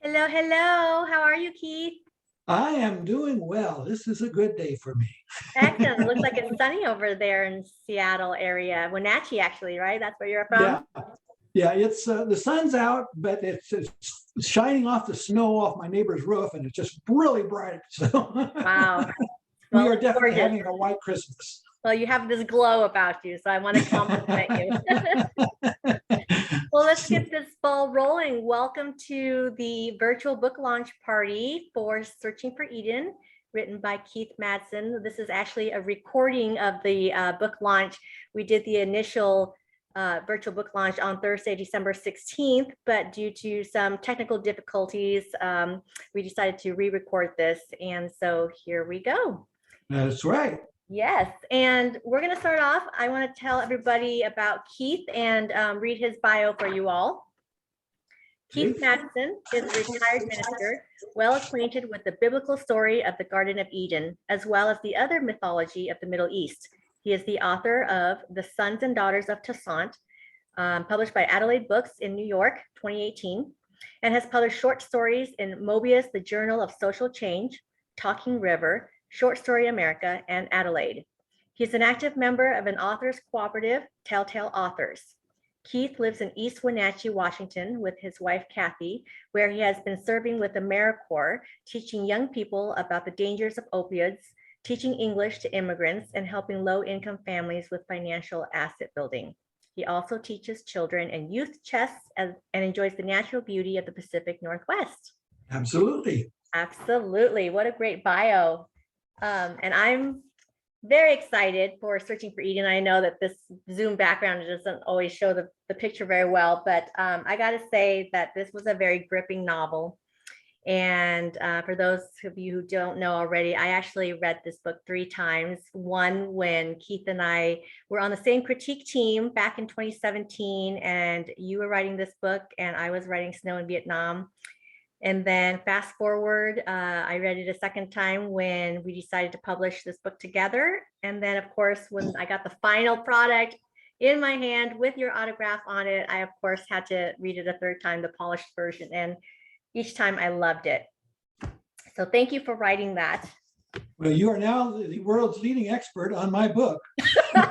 Hello, hello. How are you, Keith? I am doing well. This is a good day for me. Excellent. Looks like it's sunny over there in Seattle area. Wenatchee, actually, right? That's where you're from? Yeah, yeah. It's the sun's out, but it's shining off the snow off my neighbor's roof, and it's just really bright. So Wow. we Well, are it's definitely gorgeous. having a white Christmas. Well, you have this glow about you, so I want to compliment you. Well, let's get this ball rolling. Welcome to the virtual book launch party for Searching for Eden, written by Keith Madsen. This is actually a recording of the book launch. We did the initial virtual book launch on Thursday, December 16th, but due to some technical difficulties, we decided to re-record this. And so here we go. That's right. Yes, and we're going to start off. I want to tell everybody about Keith and read his bio for you all. Keith Madsen is a retired minister, well acquainted with the biblical story of the Garden of Eden, as well as the other mythology of the Middle East. He is the author of The Sons and Daughters of Toussaint, published by Adelaide Books in New York, 2018, and has published short stories in Mobius, the Journal of Social Change, Talking River, Short Story America, and Adelaide. He's an active member of an authors cooperative, Telltale Authors. Keith lives in East Wenatchee, Washington, with his wife, Kathy, where he has been serving with the AmeriCorps, teaching young people about the dangers of opioids, teaching English to immigrants, and helping low-income families with financial asset building. He also teaches children and youth chess and enjoys the natural beauty of the Pacific Northwest. Absolutely. Absolutely. What a great bio. And I'm very excited for Searching for Eden. I know that this Zoom background doesn't always show the picture very well, but I got to say that this was a very gripping novel. And for those of you who don't know already, I actually read this book 3 times. One when Keith and I were on the same critique team back in 2017, and you were writing this book and I was writing Snow in Vietnam. And then fast forward, I read it a second time when we decided to publish this book together. And then, of course, when I got the final product in my hand with your autograph on it, I, of course, had to read it a third time, the polished version. And each time I loved it. So thank you for writing that. Well, you are now the world's leading expert on my book. All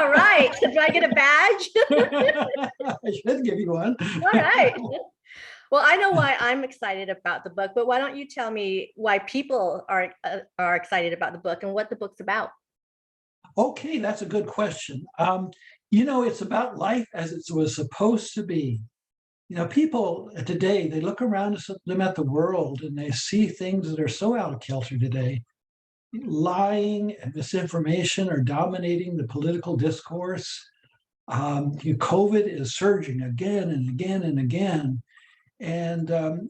right. Do I get a badge? I should give you one. All right. Well, I know why I'm excited about the book, but why don't you tell me why people are excited about the book and what the book's about? Okay, that's a good question. It's about life as it was supposed to be. People today, they look around them at the world and they see things that are so out of kilter today. Lying and misinformation are dominating the political discourse. COVID is surging again and again and again. And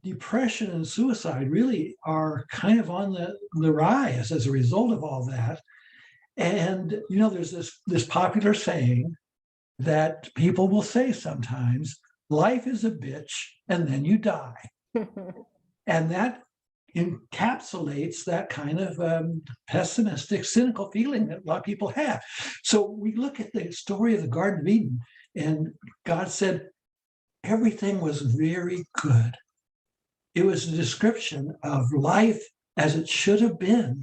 depression and suicide really are kind of on the rise as a result of all that. And, there's this popular saying that people will say sometimes, life is a bitch and then you die. And that encapsulates that kind of pessimistic, cynical feeling that a lot of people have. So we look at the story of the Garden of Eden, and God said, everything was very good. It was a description of life as it should have been,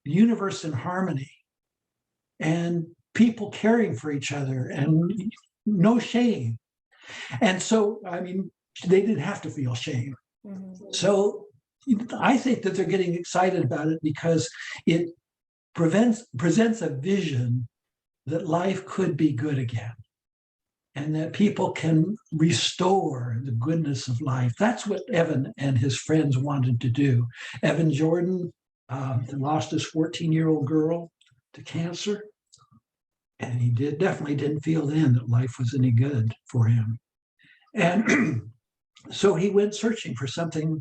the universe in harmony, and people caring for each other, and no shame. And so, they didn't have to feel shame. Mm-hmm. So I think that they're getting excited about it because it presents a vision that life could be good again, and that people can restore the goodness of life. That's what Evan and his friends wanted to do. Evan Jordan lost his 14-year-old girl to cancer, and he definitely didn't feel then that life was any good for him. And so he went searching for something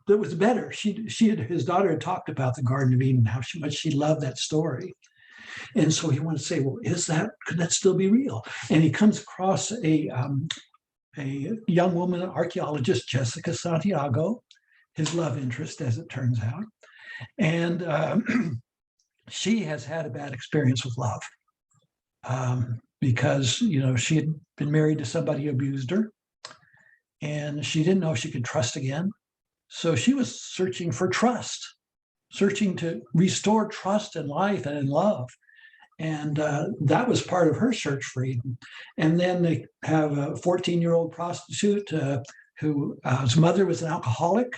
that was better. His daughter had talked about the Garden of Eden, how much she loved that story. And so he wanted to say, well, could that still be real? And he comes across a young woman, archaeologist, Jessica Santiago, his love interest, as it turns out. And she has had a bad experience with love because, she had been married to somebody who abused her. and she didn't know if she could trust again. So she was searching for trust, searching to restore trust in life and in love. And that was part of her search for Eden. And then they have a 14-year-old prostitute whose mother was an alcoholic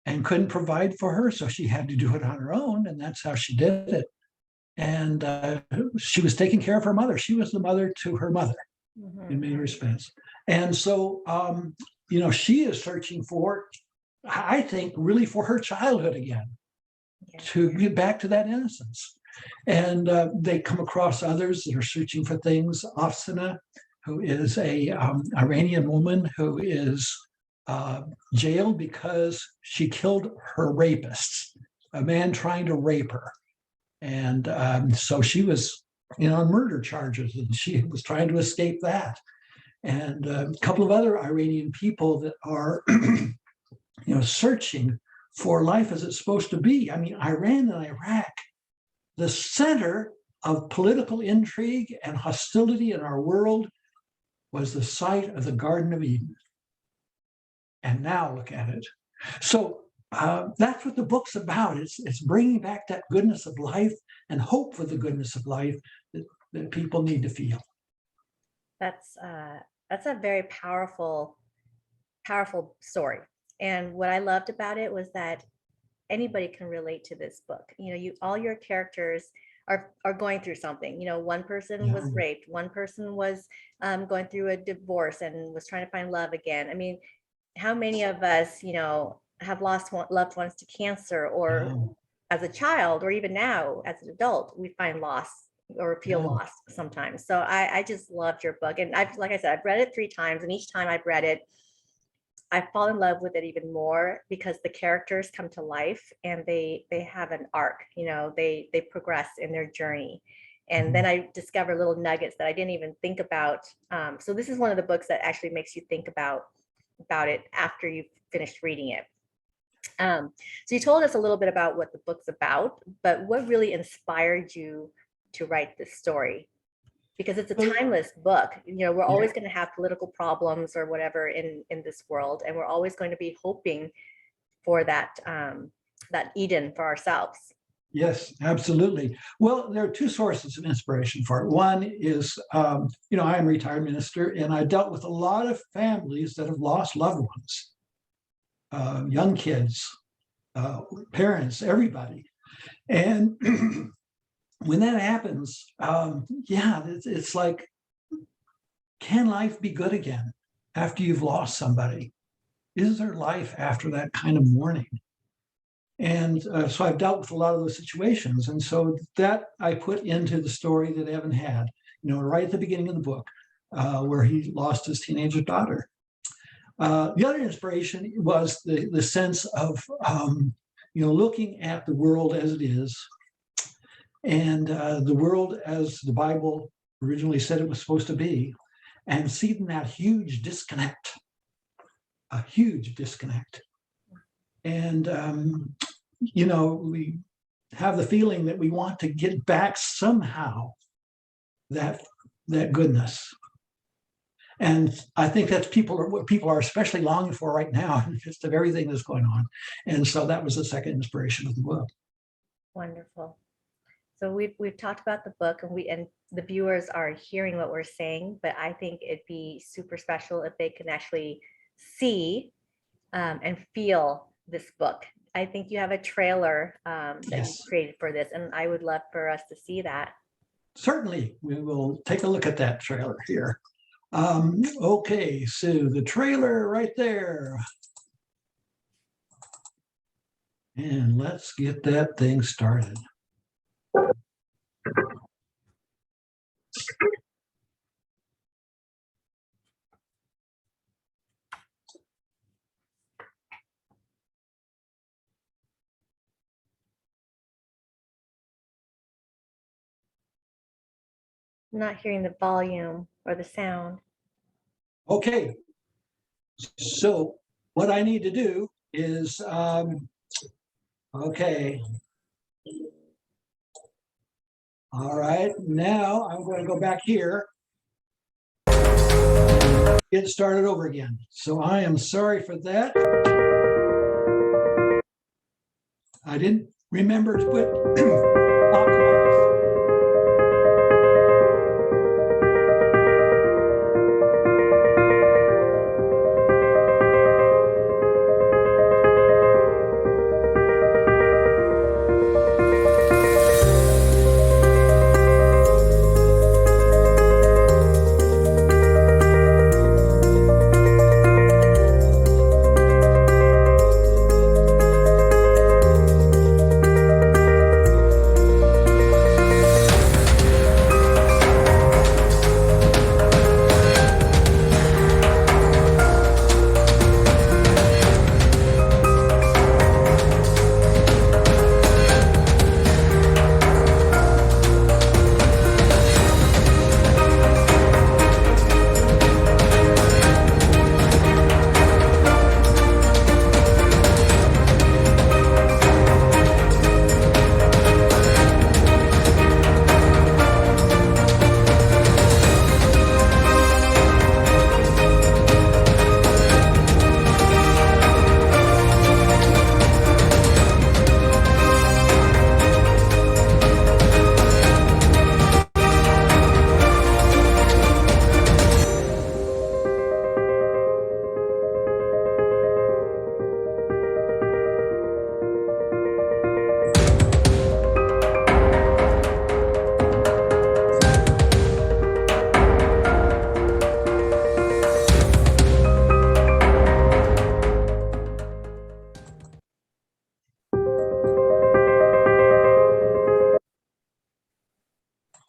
and couldn't provide for her. So she had to do it on her own. And that's how she did it. And she was taking care of her mother. She was the mother to her mother in many respects. And so, she is searching for, I think, really for her childhood again, to get back to that innocence. And they come across others that are searching for things. Afsana, who is a Iranian woman who is jailed because she killed her rapists, a man trying to rape her. And so she was, on murder charges, and she was trying to escape that. And a couple of other Iranian people that are, searching for life as it's supposed to be. I mean, Iran and Iraq, the center of political intrigue and hostility in our world, was the site of the Garden of Eden. And now look at it. So that's what the book's about. It's bringing back that goodness of life and hope for the goodness of life that people need to feel. That's a very powerful story. And what I loved about it was that anybody can relate to this book. All your characters are going through something. One person was raped, one person was going through a divorce and was trying to find love again. I mean, how many of us, have lost loved ones to cancer, or as a child, or even now as an adult, we find loss or feel lost sometimes. So I just loved your book. And like I said, I've read it 3 times, and each time I've read it, I fall in love with it even more because the characters come to life and they have an arc, they progress in their journey. And then I discover little nuggets that I didn't even think about. So this is one of the books that actually makes you think about it after you've finished reading it. So you told us a little bit about what the book's about, but what really inspired you to write this story? Because it's a timeless book. We're always going to have political problems or whatever in this world, and we're always going to be hoping for that Eden for ourselves. Yes, absolutely. Well, there are 2 sources of inspiration for it. One is, I am a retired minister, and I dealt with a lot of families that have lost loved ones, young kids, parents, everybody. And when that happens, it's like, can life be good again after you've lost somebody? Is there life after that kind of mourning? And so I've dealt with a lot of those situations. And so that I put into the story that Evan had, right at the beginning of the book, where he lost his teenager daughter. The other inspiration was the sense of, looking at the world as it is, and the world as the Bible originally said it was supposed to be, and seeing that huge disconnect. And, we have the feeling that we want to get back somehow that goodness. And I think that's what people are especially longing for right now in the midst of everything that's going on. And so that was the second inspiration of the book. Wonderful. So we've talked about the book, and the viewers are hearing what we're saying, but I think it'd be super special if they can actually see and feel this book. I think you have a trailer that you created for this, and I would love for us to see that. Certainly, we will take a look at that trailer here. Okay, so the trailer right there. And let's get that thing started. I'm not hearing the volume or the sound. Okay, so what I need to do is, okay. All right, now I'm going to go back here. Get it started over again. So I am sorry for that. I didn't remember to put optimize.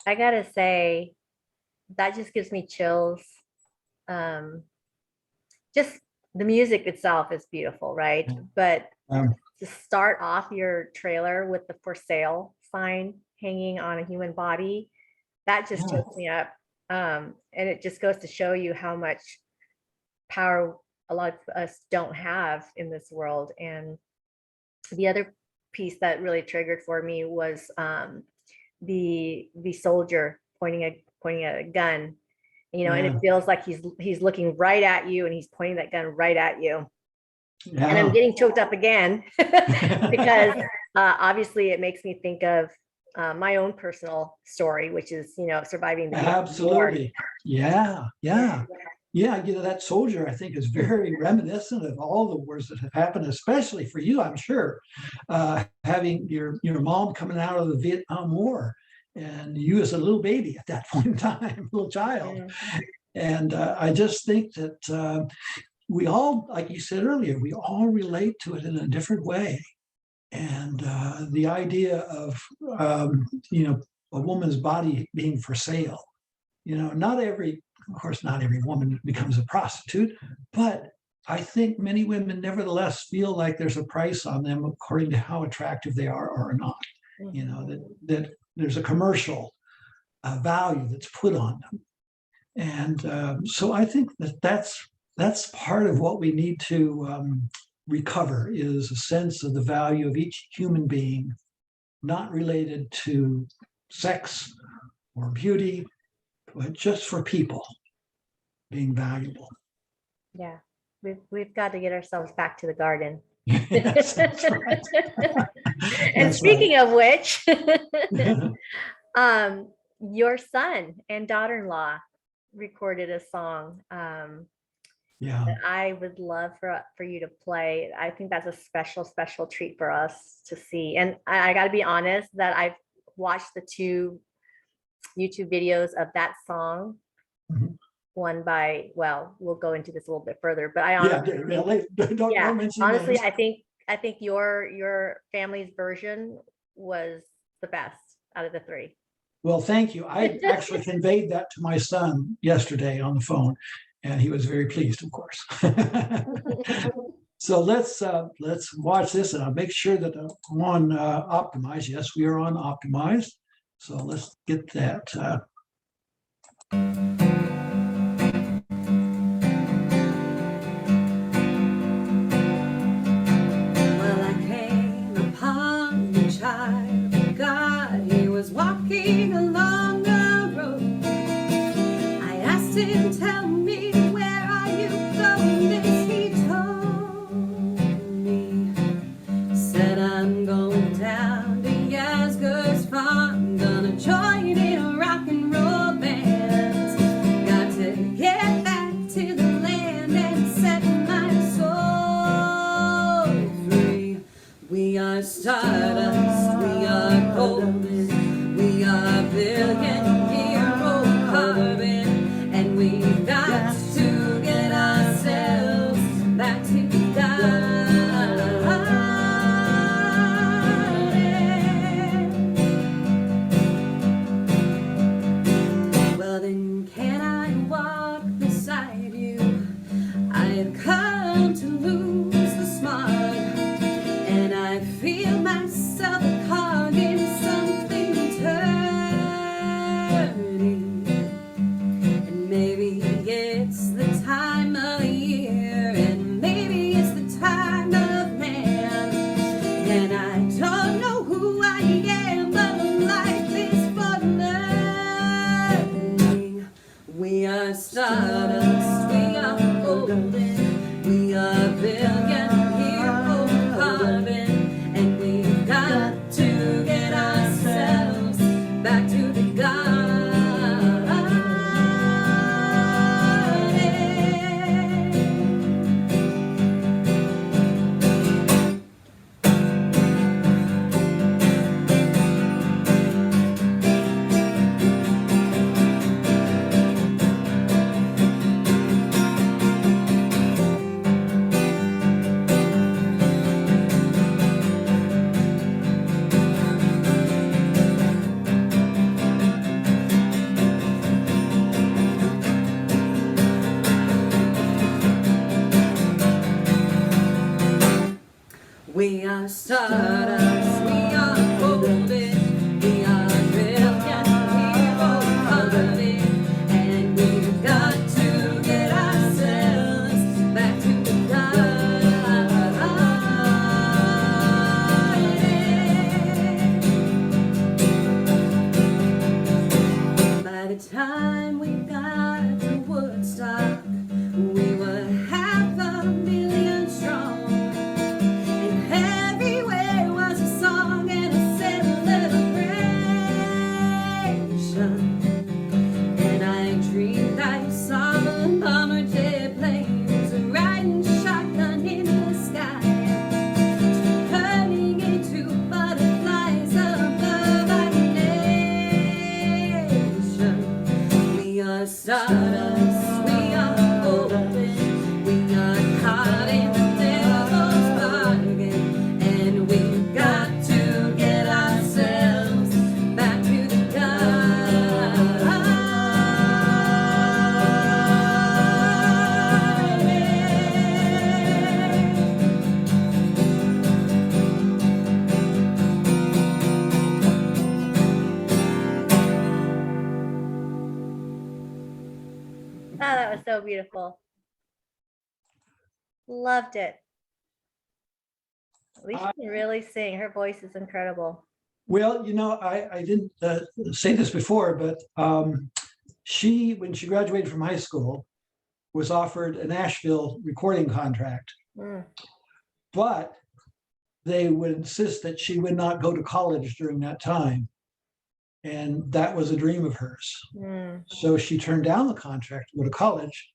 I gotta say, that just gives me chills. Just the music itself is beautiful, right? But to start off your trailer with the for sale sign hanging on a human body, that just chokes me up. And it just goes to show you how much power a lot of us don't have in this world. And the other piece that really triggered for me was the soldier pointing a gun, you know, and it feels like he's looking right at you and he's pointing that gun right at you. And I'm getting choked up again because obviously it makes me think of my own personal story, which is, you know, surviving the absolutely war. Yeah, you know, that soldier, I think, is very reminiscent of all the wars that have happened, especially for you, I'm sure, having your mom coming out of the Vietnam War and you as a little baby at that point in time, little child. And I just think that we all, like you said earlier, we all relate to it in a different way. And the idea of, you know, a woman's body being for sale, you know, of course, not every woman becomes a prostitute, but I think many women nevertheless feel like there's a price on them according to how attractive they are or not. You know, that there's a commercial value that's put on them. And so I think that's part of what we need to recover, is a sense of the value of each human being, not related to sex or beauty, but just for people being valuable. Yeah, we've got to get ourselves back to the garden. Yes, that's right. And That's speaking right. of which, your son and daughter-in-law recorded a song Yeah. that I would love for you to play. I think that's a special treat for us to see. And I got to be honest that I've watched the 2 YouTube videos of that song. One by, well, we'll go into this a little bit further, but I honestly, don't mention honestly, names. I think your family's version was the best out of the 3. Well, thank you. I actually conveyed that to my son yesterday on the phone, and he was very pleased, of course. So let's watch this, and I'll make sure that I'm on Optimize. Yes, we are on Optimize. So let's get that. Well, I came upon the child of God. He was walking along the road. I asked him, tell me, where are time of year, and maybe it's the time of man. And I don't know who I am, but life is for learning. We are stardust, we are golden, we are billion heroes carbon, and we've got to get ourselves back to the garden. We are stardust, we are golden, we are brilliant heroes carbon, and we've got to get ourselves back to the garden. By the time we got to Woodstock, we were 500,000 strong. Everywhere was a song and a celebration. And I dreamed I saw the bomber jet planes riding shotgun in the sky, turning into butterflies above our nation. We are stardust, we are golden, we are caught in the devil's bargain, and we've got to get ourselves back to the Oh, that was so beautiful. Loved it. At least she can really sing. Her voice is incredible. Well, I didn't say this before, but she, when she graduated from high school, was offered a Nashville recording contract, Mm. but they would insist that she would not go to college during that time. And that was a dream of hers. Mm. So she turned down the contract to go to college.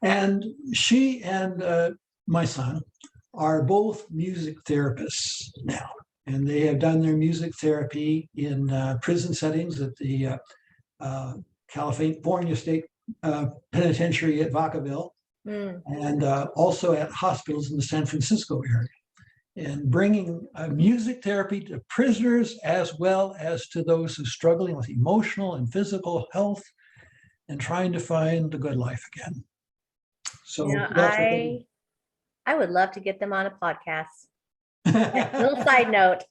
And she and my son are both music therapists now. And they have done their music therapy in prison settings at the California State Penitentiary at Vacaville, Mm. and also at hospitals in the San Francisco area, and bringing music therapy to prisoners as well as to those who are struggling with emotional and physical health and trying to find the good life again. So You know, that's what they I would love to get them on a podcast. do. Little side note,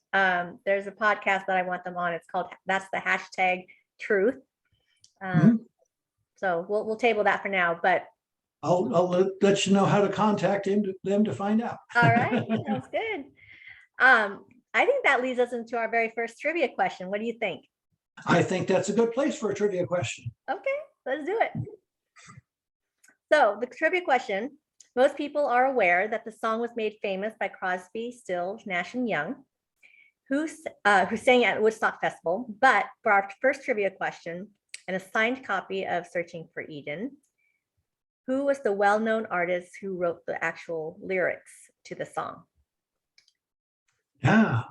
there's a podcast that I want them on. It's called That's the Hashtag Truth. So we'll table that for now, but I'll let you know how to contact them to find out. all right, sounds good. I think that leads us into our very first trivia question. What do you think? I think that's a good place for a trivia question. Okay, let's do it. So the trivia question, most people are aware that the song was made famous by Crosby, Stills, Nash and Young, who sang at Woodstock Festival. But for our first trivia question, an assigned copy of Searching for Eden, who was the well-known artist who wrote the actual lyrics to the song? Yeah.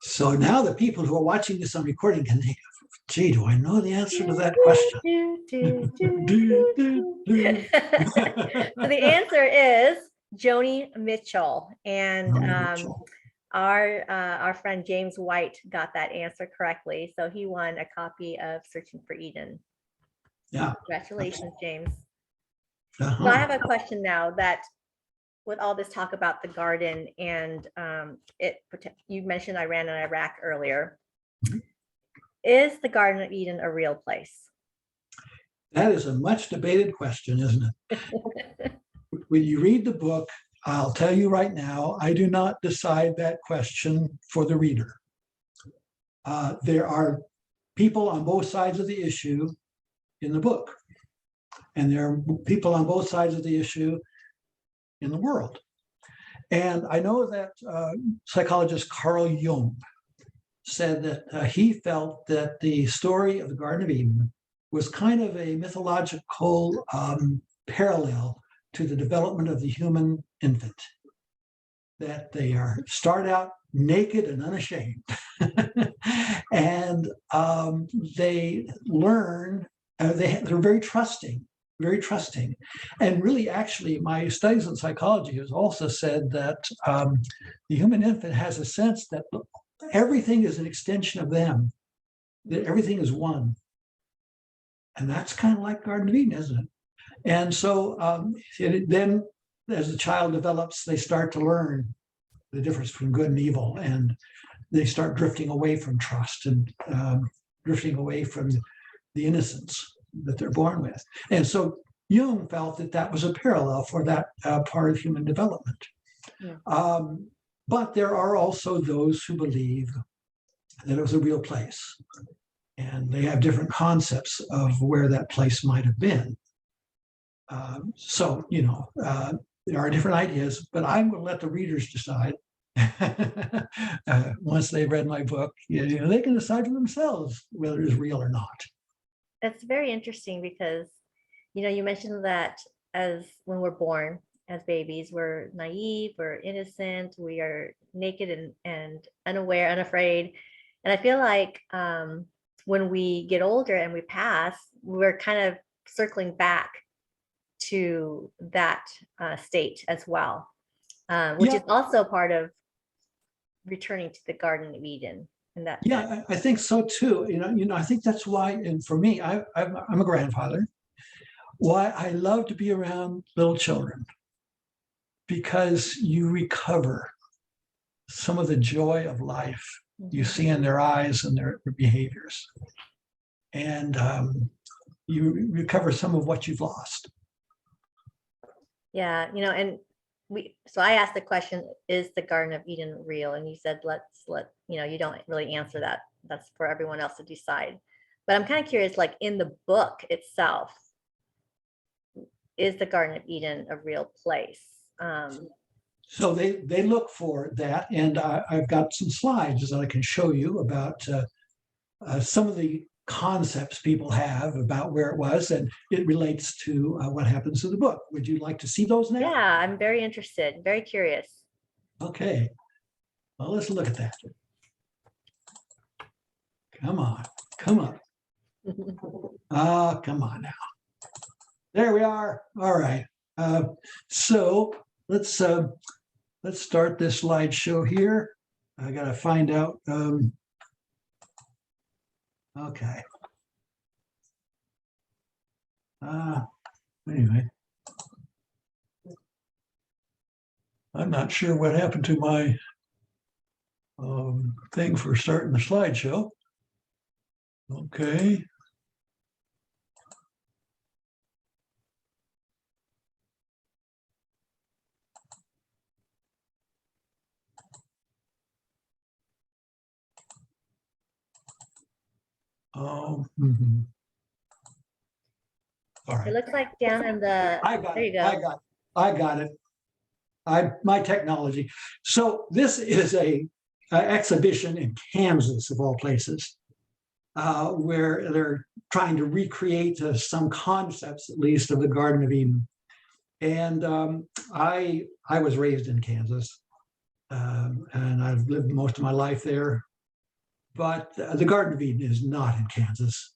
So now the people who are watching this on recording can think, gee, do I know the answer to that question? So the answer is Joni Mitchell. And our friend James White got that answer correctly. So he won a copy of Searching for Eden. Yeah. Congratulations, James. Uh-huh. So I have a question now that with all this talk about the garden and you mentioned Iran and Iraq earlier. Is the Garden of Eden a real place? That is a much debated question, isn't it? When you read the book, I'll tell you right now, I do not decide that question for the reader. There are people on both sides of the issue in the book, and there are people on both sides of the issue in the world. And I know that psychologist Carl Jung said that he felt that the story of the Garden of Eden was kind of a mythological parallel to the development of the human infant, that they start out naked and unashamed. And they learn, they're very trusting. And really, actually, my studies in psychology has also said that the human infant has a sense that everything is an extension of them, that everything is one. And that's kind of like Garden of Eden, isn't it? And so then as the child develops, they start to learn the difference between good and evil, and they start drifting away from trust and drifting away from the innocence that they're born with. And so Jung felt that that was a parallel for that part of human development. Yeah. But there are also those who believe that it was a real place, and they have different concepts of where that place might have been. So, there are different ideas, but I'm going to let the readers decide. Once they've read my book, they can decide for themselves whether it's real or not. That's very interesting because, you mentioned that as when we're born as babies, we're naive, we're innocent, we are naked and unaware, unafraid. And I feel like when we get older and we pass, we're kind of circling back to that state as well, which is also part of returning to the Garden of Eden. And that, I think so too. I think that's why, and for me, I'm a grandfather. Why I love to be around little children, because you recover some of the joy of life you see in their eyes and their behaviors, and you recover some of what you've lost. Yeah, and so I asked the question, is the Garden of Eden real? And you said, you don't really answer that. That's for everyone else to decide. But I'm kind of curious, like in the book itself, is the Garden of Eden a real place? So they look for that, and I've got some slides that I can show you about some of the concepts people have about where it was, and it relates to what happens in the book. Would you like to see those now? Yeah, I'm very interested, very curious. Okay, well, let's look at that. Come on. Come on now. There we are. All right. So let's start this slideshow here. I got to find out. Okay. Anyway, I'm not sure what happened to my thing for starting the slideshow. Okay. Oh, all right. It looks like down in the, there you go. I got it. My technology. So this is a exhibition in Kansas, of all places, where they're trying to recreate some concepts, at least, of the Garden of Eden. And I was raised in Kansas, and I've lived most of my life there. But the Garden of Eden is not in Kansas.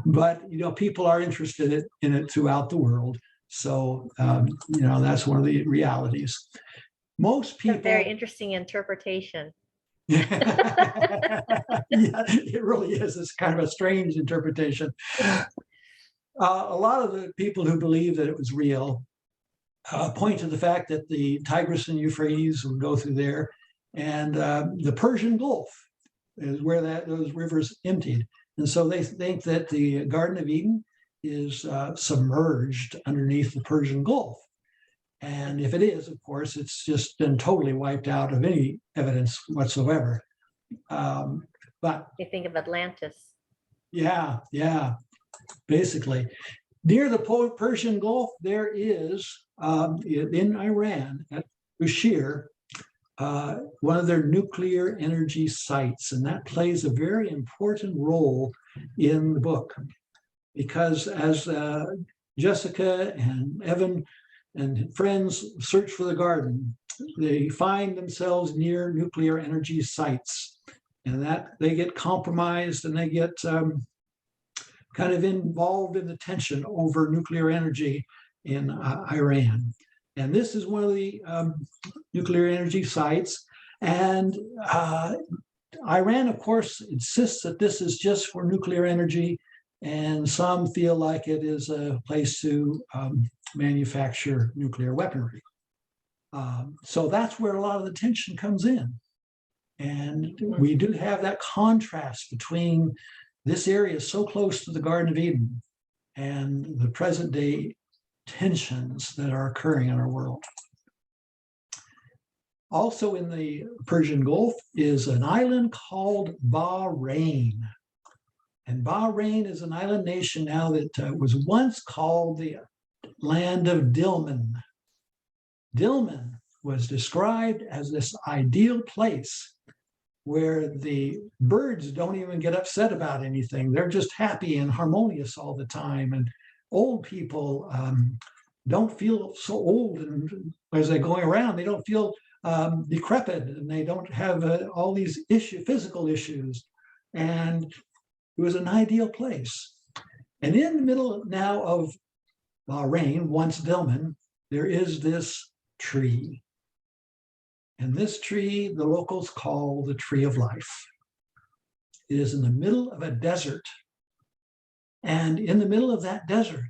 But people are interested in it throughout the world. So that's one of the realities. Most people. A very interesting interpretation. Yeah, it really is. It's kind of a strange interpretation. A lot of the people who believe that it was real point to the fact that the Tigris and Euphrates would go through there, and the Persian Gulf is where those rivers emptied. And so they think that the Garden of Eden is submerged underneath the Persian Gulf. And if it is, of course, it's just been totally wiped out of any evidence whatsoever. But You think of Atlantis. yeah, basically. Near the Persian Gulf, there is, in Iran, at Bushehr, one of their nuclear energy sites. And that plays a very important role in the book. Because as Jessica and Evan and friends search for the garden, they find themselves near nuclear energy sites. And that they get compromised and they get kind of involved in the tension over nuclear energy in Iran. And this is one of the nuclear energy sites. And Iran, of course, insists that this is just for nuclear energy. And some feel like it is a place to manufacture nuclear weaponry. So that's where a lot of the tension comes in. And we do have that contrast between this area so close to the Garden of Eden and the present day tensions that are occurring in our world. Also in the Persian Gulf is an island called Bahrain. And Bahrain is an island nation now that was once called the land of Dilmun. Dilmun was described as this ideal place where the birds don't even get upset about anything. They're just happy and harmonious all the time. And old people don't feel so old. And as they're going around, they don't feel decrepit, and they don't have all these physical issues. And it was an ideal place. And in the middle now of Bahrain, once Dilmun, there is this tree. And this tree, the locals call the tree of life. It is in the middle of a desert. And in the middle of that desert,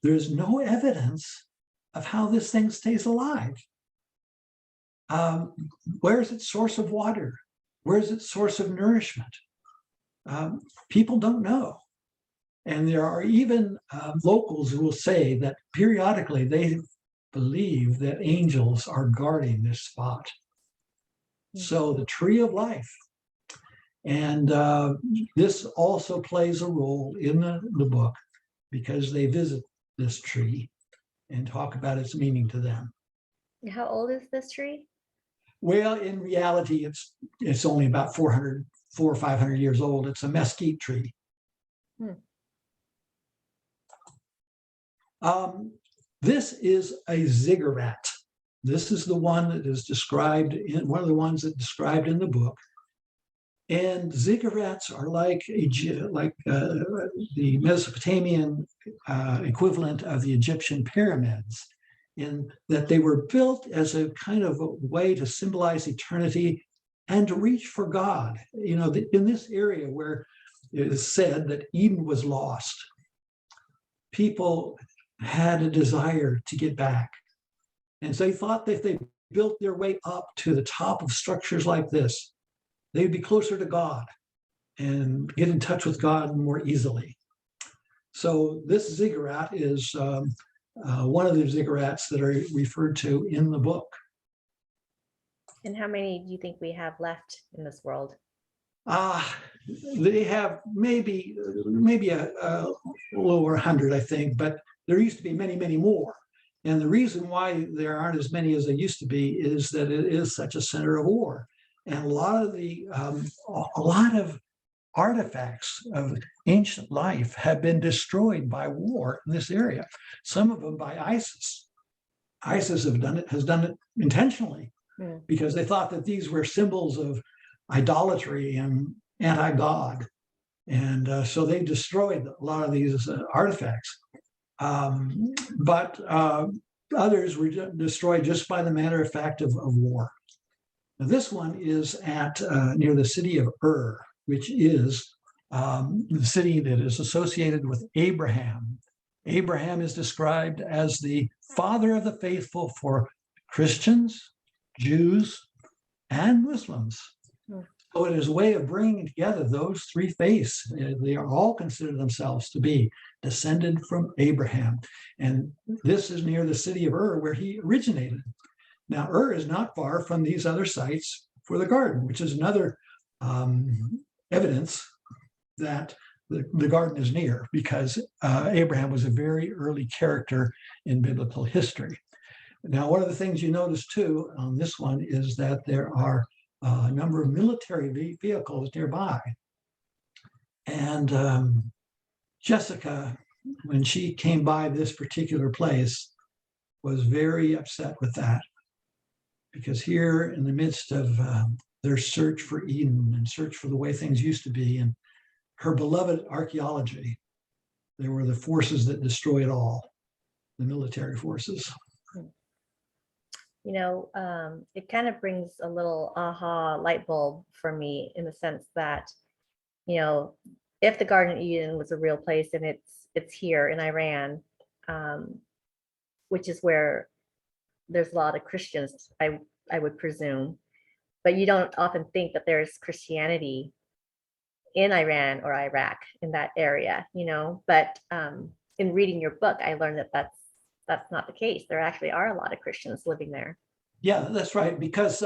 there's no evidence of how this thing stays alive. Where's its source of water? Where's its source of nourishment? People don't know. And there are even locals who will say that periodically they believe that angels are guarding this spot. So the tree of life. And this also plays a role in the book because they visit this tree and talk about its meaning to them. How old is this tree? Well, in reality, it's only about 400 or 500 years old. It's a mesquite tree. This is a ziggurat. This is the one that is described in one of the ones that described in the book. And ziggurats are like the Mesopotamian equivalent of the Egyptian pyramids, in that they were built as a kind of a way to symbolize eternity and to reach for God. You know, in this area where it is said that Eden was lost, people had a desire to get back. And so they thought that if they built their way up to the top of structures like this, they'd be closer to God and get in touch with God more easily. So this ziggurat is one of the ziggurats that are referred to in the book. And how many do you think we have left in this world? They have maybe a little over 100, I think, but there used to be many, many more. And the reason why there aren't as many as there used to be is that it is such a center of war. And a lot of artifacts of ancient life have been destroyed by war in this area. Some of them by ISIS. ISIS has done it intentionally because they thought that these were symbols of idolatry and anti-God. And so they destroyed a lot of these artifacts. But others were destroyed just by the matter of fact of war. Now, this one is at near the city of Ur, which is the city that is associated with Abraham. Abraham is described as the father of the faithful for Christians, Jews, and Muslims. So it is a way of bringing together those three faiths. They are all consider themselves to be descended from Abraham. And this is near the city of Ur, where he originated. Now, Ur is not far from these other sites for the garden, which is another evidence that the garden is near, because Abraham was a very early character in biblical history. Now, one of the things you notice too on this one is that there are a number of military vehicles nearby. And Jessica, when she came by this particular place, was very upset with that, because here in the midst of their search for Eden and search for the way things used to be, and her beloved archaeology, there were the forces that destroy it all, the military forces. You know, it kind of brings a little aha light bulb for me, in the sense that, you know, if the Garden of Eden was a real place, and it's here in Iran, which is where there's a lot of Christians, I would presume, but you don't often think that there's Christianity in Iran or Iraq, in that area, you know. But in reading your book, I learned that that's not the case. There actually are a lot of Christians living there. Yeah, that's right. Because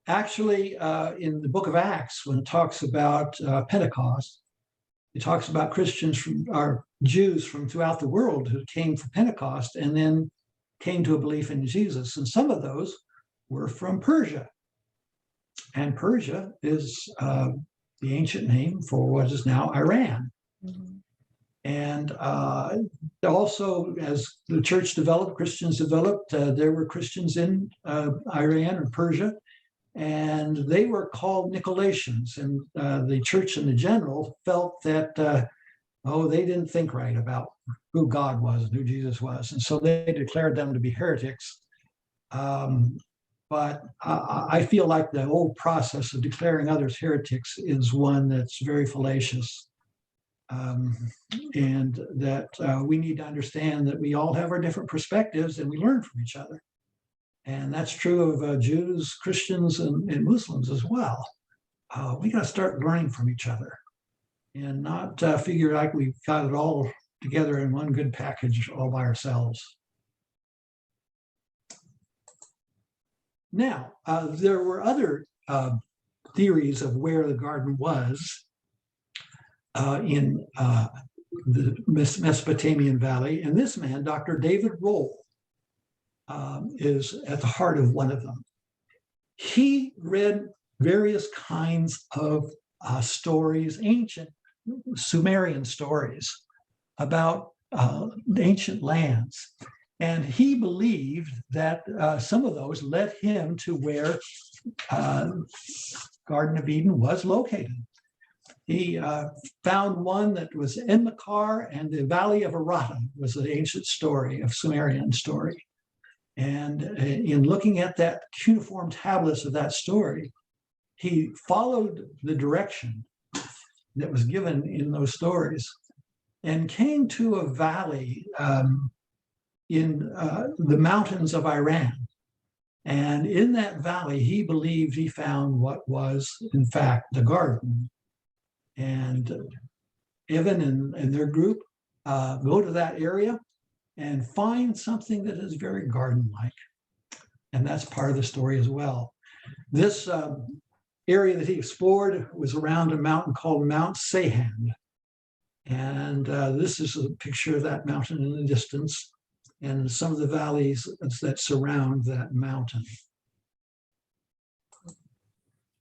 actually, in the book of Acts, when it talks about Pentecost, it talks about Christians or Jews from throughout the world who came for Pentecost and then came to a belief in Jesus. And some of those were from Persia. And Persia is the ancient name for what is now Iran. Mm-hmm. And also, as the church developed, Christians developed, there were Christians in Iran and Persia, and they were called Nicolaitans. And the church in the general felt that, they didn't think right about who God was and who Jesus was. And so they declared them to be heretics. But I feel like the whole process of declaring others heretics is one that's very fallacious. And that we need to understand that we all have our different perspectives and we learn from each other. And that's true of Jews, Christians, and Muslims as well. We got to start learning from each other and not figure like we've got it all together in one good package all by ourselves. Now, there were other theories of where the garden was in the Mesopotamian Valley. And this man, Dr. David Rohl, is at the heart of one of them. He read various kinds of stories, ancient Sumerian stories about ancient lands. And he believed that some of those led him to where Garden of Eden was located. He found one that was in Makar, and the Valley of Arata was the ancient story, of Sumerian story. And in looking at that cuneiform tablets of that story, he followed the direction that was given in those stories and came to a valley in the mountains of Iran. And in that valley, he believed he found what was, in fact, the garden. And Evan and their group go to that area and find something that is very garden-like. And that's part of the story as well. This area that he explored was around a mountain called Mount Seyhan. And this is a picture of that mountain in the distance and some of the valleys that surround that mountain.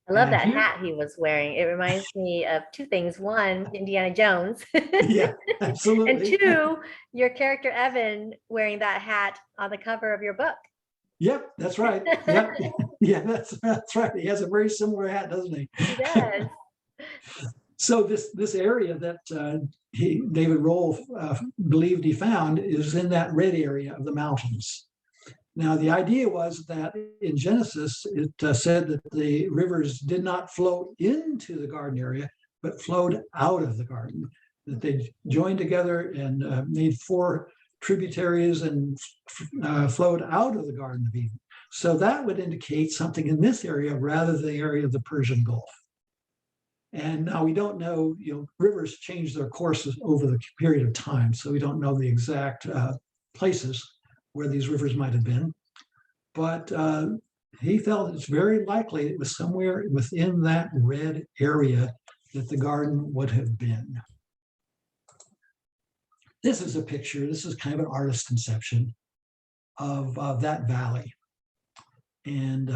I love that hat he was wearing. It reminds me of two things. One, Indiana Jones. Yeah, absolutely. And two, your character Evan wearing that hat on the cover of your book. Yep, that's right. Yep. Yeah, that's right. He has a very similar hat, doesn't he? He does. So this area that David Rohl believed he found is in that red area of the mountains. Now, the idea was that in Genesis, it said that the rivers did not flow into the garden area, but flowed out of the garden, that they joined together and made 4 tributaries and flowed out of the Garden of Eden. So that would indicate something in this area rather than the area of the Persian Gulf. And now we don't know, rivers change their courses over the period of time. So we don't know the exact places where these rivers might have been. But he felt it's very likely it was somewhere within that red area that the garden would have been. This is a picture. This is kind of an artist's conception of that valley. And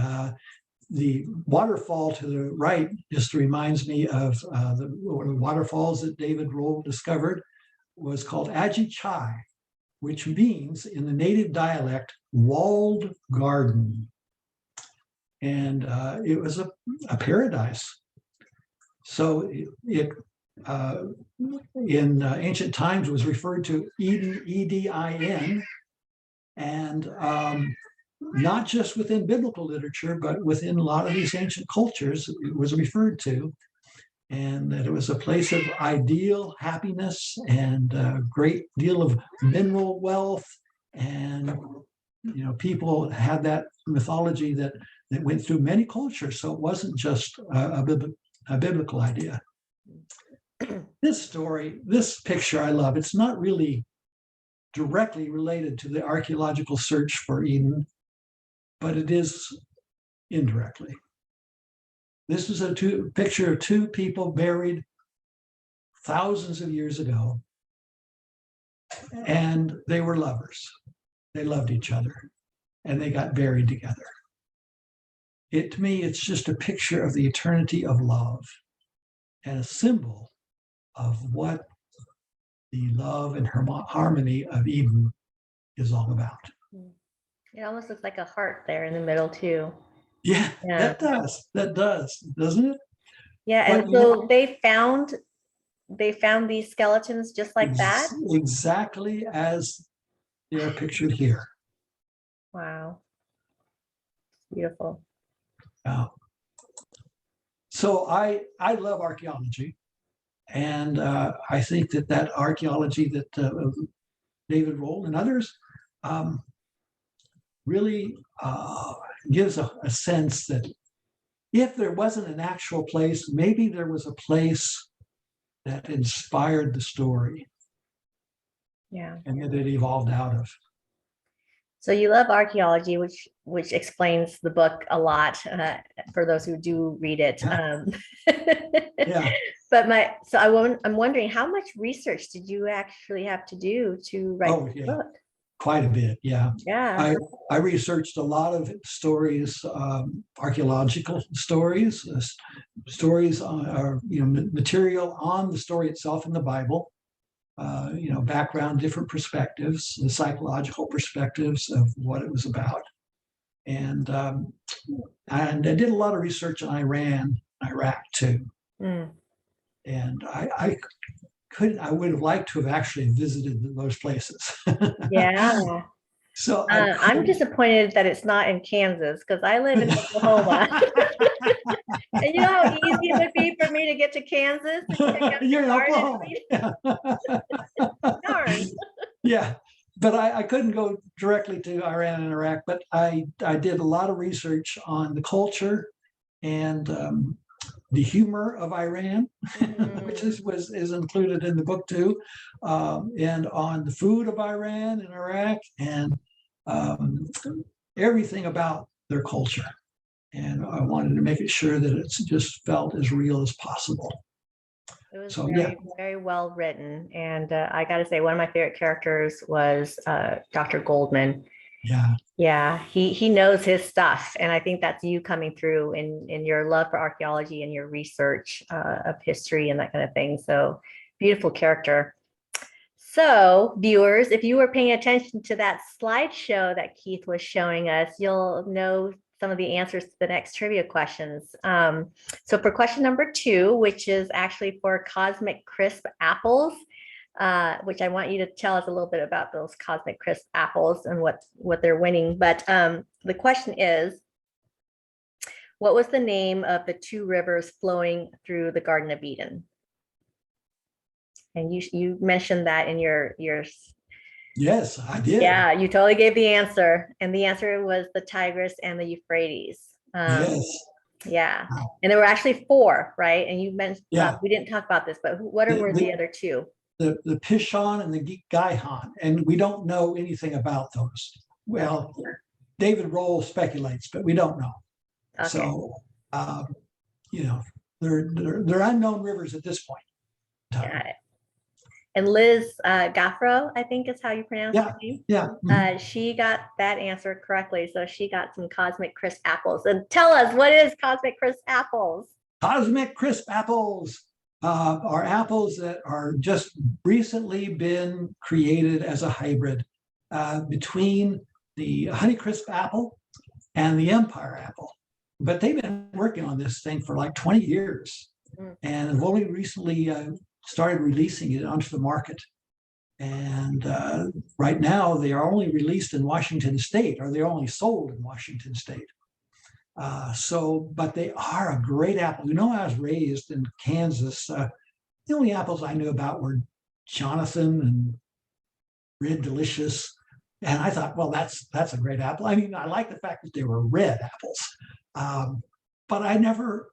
the waterfall to the right just reminds me of one of the waterfalls that David Rohl discovered was called Aji Chai, which means in the native dialect, walled garden. And it was a paradise. So it in ancient times was referred to Eden, E-D-I-N, and not just within biblical literature, but within a lot of these ancient cultures, it was referred to, and that it was a place of ideal happiness and a great deal of mineral wealth. And, people had that mythology that went through many cultures. So it wasn't just a biblical idea. This picture I love. It's not really directly related to the archaeological search for Eden, but it is indirectly. This is a picture of two people married thousands of years ago, and they were lovers. They loved each other, and they got buried together. To me, it's just a picture of the eternity of love and a symbol of what the love and harmony of Eden is all about. It almost looks like a heart there in the middle too. Yeah, that does, doesn't it? Yeah, and so they found these skeletons just like that. Exactly as they are pictured here. Wow, beautiful. So I love archaeology, and I think that archaeology that David Rohl and others really gives a sense that if there wasn't an actual place, maybe there was a place that inspired the story. Yeah. And that it evolved out of. So you love archaeology, which explains the book a lot for those who do read it. Yeah. Yeah. But I'm wondering, how much research did you actually have to do to write the book? Quite a bit, yeah. Yeah. I researched a lot of stories, archaeological stories, stories or material on the story itself in the Bible. Background, different perspectives, the psychological perspectives of what it was about, and I did a lot of research on Iraq too. And I would have liked to have actually visited those places. Yeah. So I'm disappointed that it's not in Kansas, because I live in Oklahoma. And you know how easy it would be for me to get to Kansas? You're in Oklahoma. Darn. Yeah, but I couldn't go directly to Iran and Iraq, but I did a lot of research on the culture and the humor of Iran, which is included in the book too, and on the food of Iran and Iraq, and everything about their culture. And I wanted to make it sure that it's just felt as real as possible. It was very well written. And I got to say, one of my favorite characters was Dr. Goldman. Yeah. Yeah, he knows his stuff. And I think that's you coming through in your love for archaeology and your research of history and that kind of thing. So beautiful character. So viewers, if you were paying attention to that slideshow that Keith was showing us, you'll know some of the answers to the next trivia questions. So for question number 2, which is actually for Cosmic Crisp apples, which I want you to tell us a little bit about those Cosmic Crisp apples and what they're winning. But the question is, what was the name of the 2 rivers flowing through the Garden of Eden? And you mentioned that in your Yes, I did. Yeah, you totally gave the answer. And the answer was the Tigris and the Euphrates. Yes. Yeah. Wow. And there were actually 4, right? And you mentioned, Yeah. we didn't talk about this, but what were the other 2? The Pishon and the Gaihan, and we don't know anything about those. Well, David Roll speculates, but we don't know. Okay. So, you know, they're unknown rivers at this point. Got it. And Liz Gaffro, I think is how you pronounce Yeah. her name. Yeah. She got that answer correctly. So she got some Cosmic Crisp apples. And tell us, what is Cosmic Crisp apples? Cosmic Crisp apples are apples that are just recently been created as a hybrid between the Honeycrisp apple and the Empire apple. But they've been working on this thing for like 20 years and have only recently started releasing it onto the market. And right now they are only released in Washington State, or they're only sold in Washington State. But they are a great apple. You know, I was raised in Kansas. The only apples I knew about were Jonathan and Red Delicious. And I thought, well, that's a great apple. I mean, I like the fact that they were red apples, but I never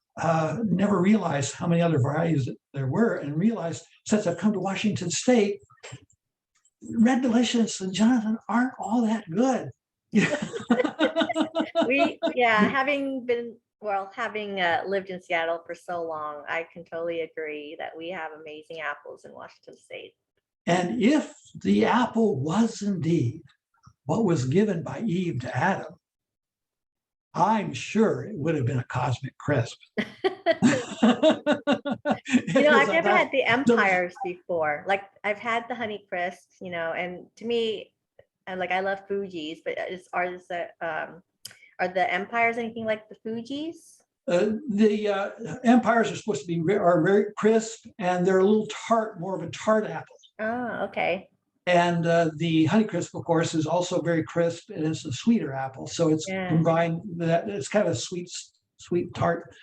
realized how many other varieties there were, and realized since I've come to Washington State, Red Delicious and Jonathan aren't all that good. Having lived in Seattle for so long, I can totally agree that we have amazing apples in Washington State. And if the apple was indeed what was given by Eve to Adam, I'm sure it would have been a Cosmic Crisp. I've never had the Empires before. Like, I've had the Honey Crisps, and to me, I love Fuji's, but are the Empires anything like the Fuji's? The Empires are supposed to be very crisp, and they're a little tart, more of a tart apple. Oh, okay. And the Honeycrisp, of course, is also very crisp, and it's a sweeter apple. So it's combined that it's kind of a sweet tart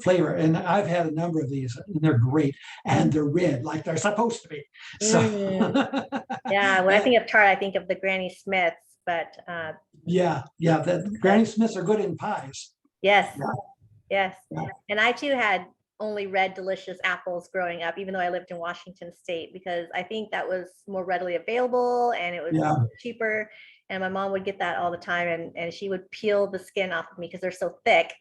flavor. And I've had a number of these, and they're great, and they're red like they're supposed to be. So yeah, when I think of tart, I think of the Granny Smiths, but the Granny Smiths are good in pies. Yes. And I too had only Red Delicious apples growing up, even though I lived in Washington State, because I think that was more readily available and it was cheaper. And my mom would get that all the time, and she would peel the skin off of me because they're so thick.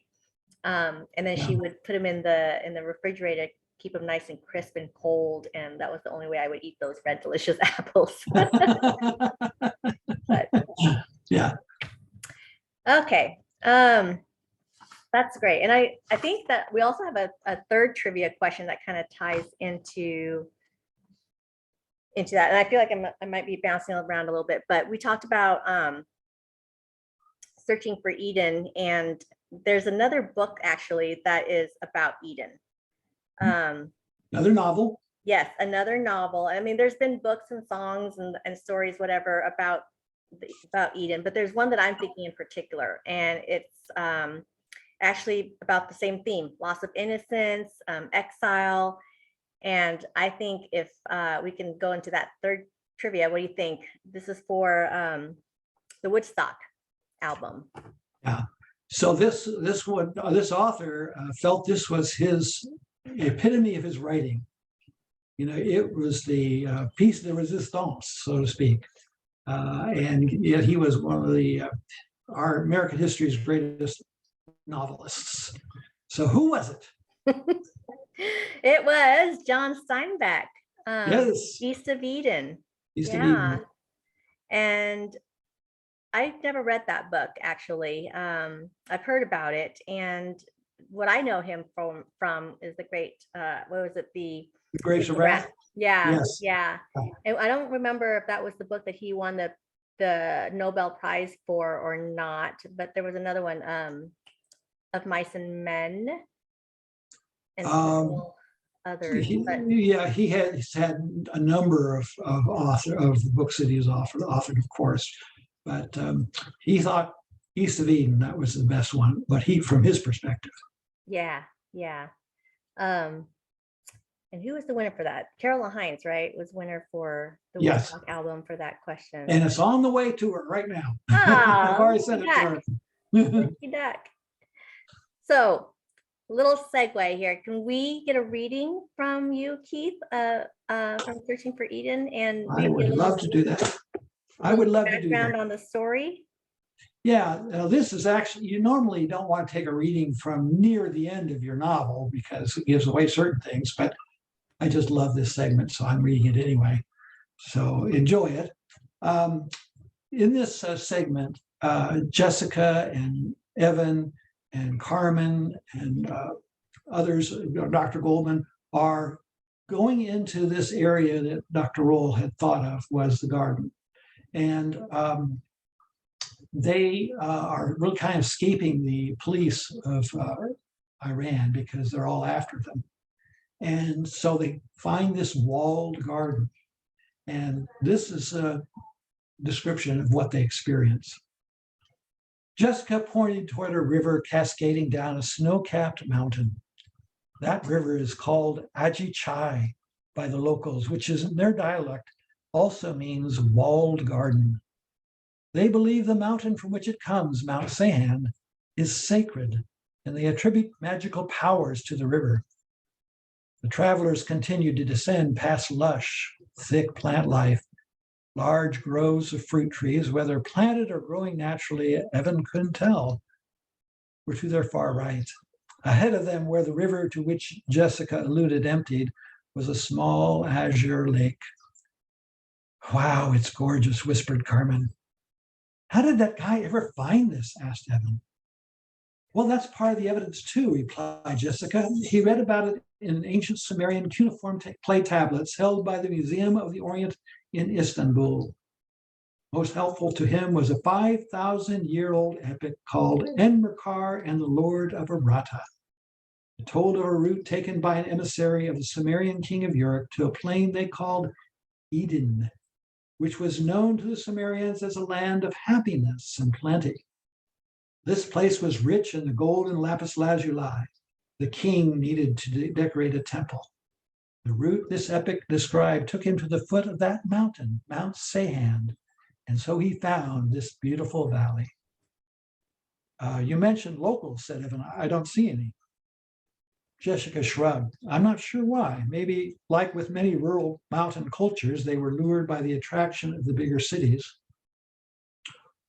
And then she would put them in the refrigerator, keep them nice and crisp and cold. And that was the only way I would eat those Red Delicious apples. But, yeah. Okay. That's great. And I think that we also have a third trivia question that kind of ties into that. And I feel like I might be bouncing around a little bit, but we talked about searching for Eden, and there's another book actually that is about Eden. Another novel. Yes, another novel. I mean, there's been books and songs and stories, whatever, about Eden, but there's one that I'm thinking in particular, and it's actually about the same theme: loss of innocence, exile. And I think if we can go into that third trivia, what do you think? This is for the Woodstock album. Yeah. So this author felt this was his epitome of his writing. It was the piece de resistance, so to speak. And yet he was one of our American history's greatest novelists. So who was it? It was John Steinbeck. Yes. East of Eden. East of Eden. And I've never read that book, actually. I've heard about it, and what I know him from is the great what was it, the Grapes of Wrath? Yeah. And I don't remember if that was the book that he won the Nobel Prize for or not, but there was another one, Of Mice and Men, and others. He has had a number of books that he's authored, of course, but he thought East of Eden, that was the best one, but from his perspective. Yeah. And who was the winner for that? Carolyn Hines, right? Was winner for the Woodstock album for that question. And it's on the way to her right now. Oh, I've already sent it to her. Duck. So, little segue here. Can we get a reading from you, Keith, from Searching for Eden, and I would love to do that. I would love to do background that. on the story? Yeah, this is actually, you normally don't want to take a reading from near the end of your novel because it gives away certain things, but I just love this segment, so I'm reading it anyway. So enjoy it. In this segment, Jessica and Evan and Carmen and others, Dr. Goldman, are going into this area that Dr. Roll had thought of was the garden. And they are really kind of escaping the police of Iran because they're all after them. And so they find this walled garden. And this is a description of what they experience. Jessica pointed toward a river cascading down a snow-capped mountain. That river is called Aji Chai by the locals, which is in their dialect also means walled garden. They believe the mountain from which it comes, Mount Sehan, is sacred, and they attribute magical powers to the river. The travelers continued to descend past lush, thick plant life, large groves of fruit trees, whether planted or growing naturally, Evan couldn't tell, were to their far right. Ahead of them, where the river to which Jessica alluded emptied, was a small azure lake. Wow, it's gorgeous, whispered Carmen. How did that guy ever find this? Asked Evan. Well, that's part of the evidence too, replied Jessica. He read about it in ancient Sumerian cuneiform clay tablets held by the Museum of the Orient in Istanbul. Most helpful to him was a 5,000-year-old epic called Enmerkar and the Lord of Arata. It told of a route taken by an emissary of the Sumerian king of Uruk to a plain they called Eden, which was known to the Sumerians as a land of happiness and plenty. This place was rich in the gold and lapis lazuli the king needed to decorate a temple. The route this epic described took him to the foot of that mountain, Mount Sehan, and so he found this beautiful valley. You mentioned locals, said Evan. I don't see any. Jessica shrugged. I'm not sure why. Maybe, like with many rural mountain cultures, they were lured by the attraction of the bigger cities.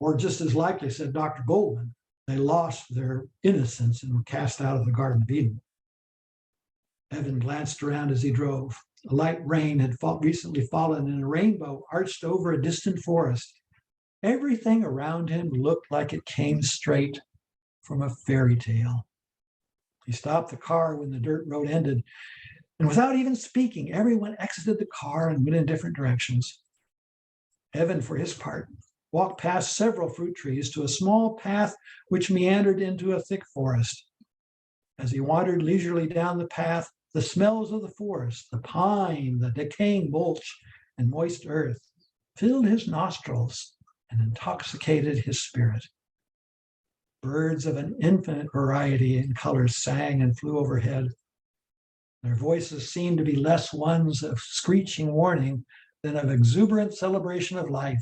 Or just as likely, said Dr. Goldman, they lost their innocence and were cast out of the Garden of Eden. Evan glanced around as he drove. A light rain had recently fallen and a rainbow arched over a distant forest. Everything around him looked like it came straight from a fairy tale. He stopped the car when the dirt road ended, and without even speaking, everyone exited the car and went in different directions. Evan, for his part, walked past several fruit trees to a small path which meandered into a thick forest. As he wandered leisurely down the path, the smells of the forest, the pine, the decaying mulch, and moist earth filled his nostrils and intoxicated his spirit. Birds of an infinite variety in colors sang and flew overhead. Their voices seemed to be less ones of screeching warning than of exuberant celebration of life.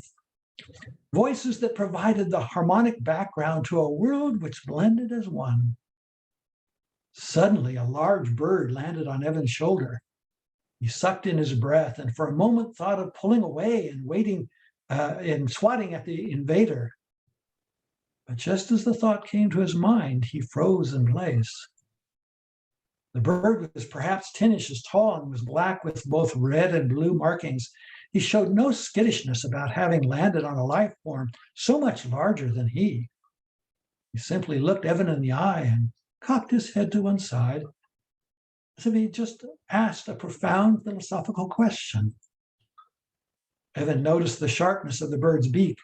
Voices that provided the harmonic background to a world which blended as one. Suddenly, a large bird landed on Evan's shoulder. He sucked in his breath and for a moment thought of pulling away and waiting and swatting at the invader. But just as the thought came to his mind, he froze in place. The bird was perhaps 10 inches tall and was black with both red and blue markings. He showed no skittishness about having landed on a life form so much larger than he. He simply looked Evan in the eye and cocked his head to one side, as if he just asked a profound philosophical question. Evan noticed the sharpness of the bird's beak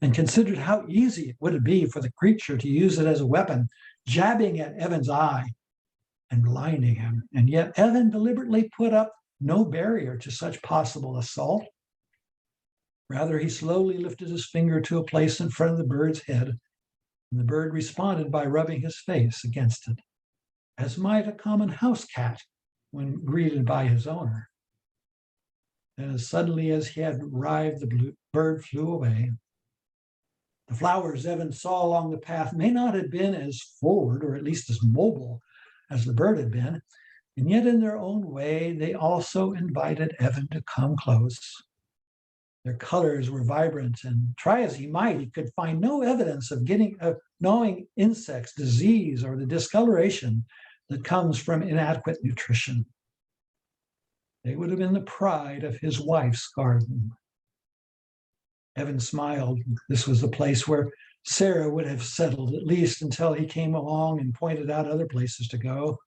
and considered how easy it would be for the creature to use it as a weapon, jabbing at Evan's eye and blinding him. And yet Evan deliberately put up no barrier to such possible assault. Rather, he slowly lifted his finger to a place in front of the bird's head, and the bird responded by rubbing his face against it, as might a common house cat when greeted by his owner. And as suddenly as he had arrived, the bird flew away. The flowers Evan saw along the path may not have been as forward, or at least as mobile, as the bird had been, and yet in their own way, they also invited Evan to come close. Their colors were vibrant, and try as he might, he could find no evidence of gnawing insects, disease, or the discoloration that comes from inadequate nutrition. They would have been the pride of his wife's garden. Evan smiled. This was the place where Sarah would have settled, at least until he came along and pointed out other places to go.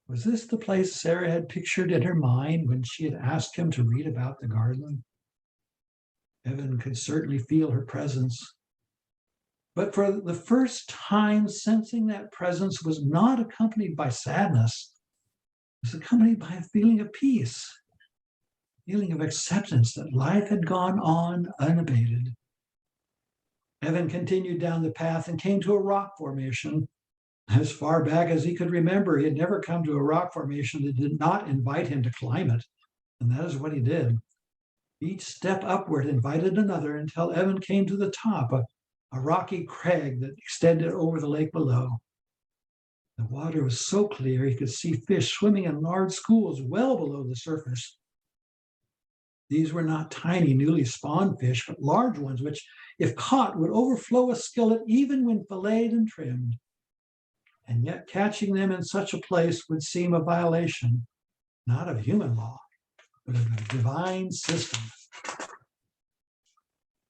Was this the place Sarah had pictured in her mind when she had asked him to read about the garden? Evan could certainly feel her presence. But for the first time, sensing that presence was not accompanied by sadness, it was accompanied by a feeling of peace, a feeling of acceptance that life had gone on unabated. Evan continued down the path and came to a rock formation. As far back as he could remember, he had never come to a rock formation that did not invite him to climb it, and that is what he did. Each step upward invited another until Evan came to the top, a rocky crag that extended over the lake below. The water was so clear he could see fish swimming in large schools well below the surface. These were not tiny, newly spawned fish, but large ones, which, if caught, would overflow a skillet even when filleted and trimmed. And yet catching them in such a place would seem a violation, not of human law, but of a divine system.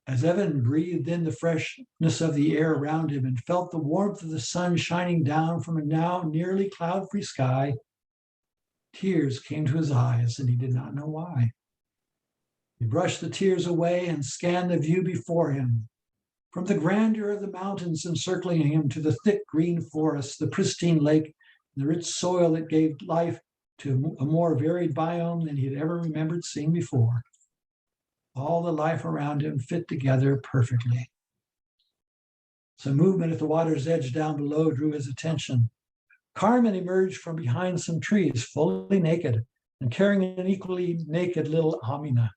As Evan breathed in the freshness of the air around him and felt the warmth of the sun shining down from a now nearly cloud-free sky, tears came to his eyes, and he did not know why. He brushed the tears away and scanned the view before him. From the grandeur of the mountains encircling him to the thick green forests, the pristine lake, and the rich soil that gave life to a more varied biome than he had ever remembered seeing before. All the life around him fit together perfectly. Some movement at the water's edge down below drew his attention. Carmen emerged from behind some trees, fully naked, and carrying an equally naked little Amina.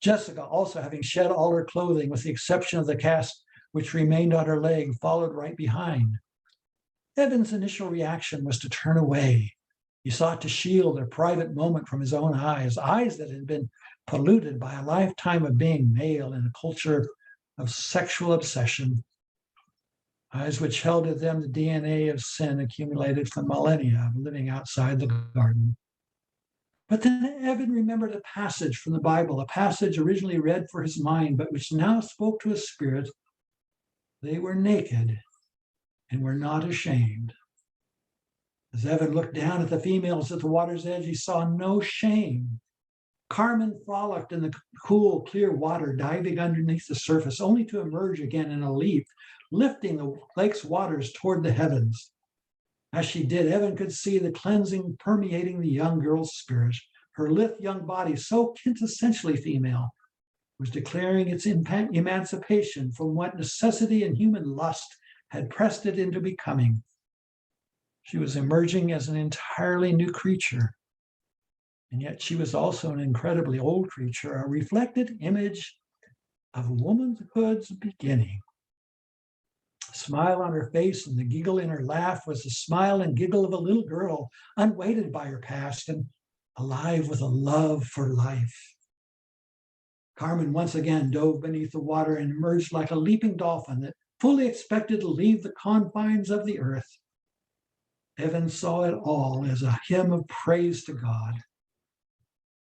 Jessica, also having shed all her clothing with the exception of the cast which remained on her leg, followed right behind. Evan's initial reaction was to turn away. He sought to shield a private moment from his own eyes that had been polluted by a lifetime of being male in a culture of sexual obsession, eyes which held in them the DNA of sin accumulated from millennia of living outside the garden. But then Evan remembered a passage from the Bible, a passage originally read for his mind, but which now spoke to his spirit. They were naked and were not ashamed. As Evan looked down at the females at the water's edge, he saw no shame. Carmen frolicked in the cool, clear water, diving underneath the surface, only to emerge again in a leap, lifting the lake's waters toward the heavens. As she did, Evan could see the cleansing permeating the young girl's spirit. Her lithe young body, so quintessentially female, was declaring its emancipation from what necessity and human lust had pressed it into becoming. She was emerging as an entirely new creature. And yet she was also an incredibly old creature, a reflected image of womanhood's beginning. A smile on her face and the giggle in her laugh was the smile and giggle of a little girl, unweighted by her past and alive with a love for life. Carmen once again dove beneath the water and emerged like a leaping dolphin that fully expected to leave the confines of the earth. Evan saw it all as a hymn of praise to God.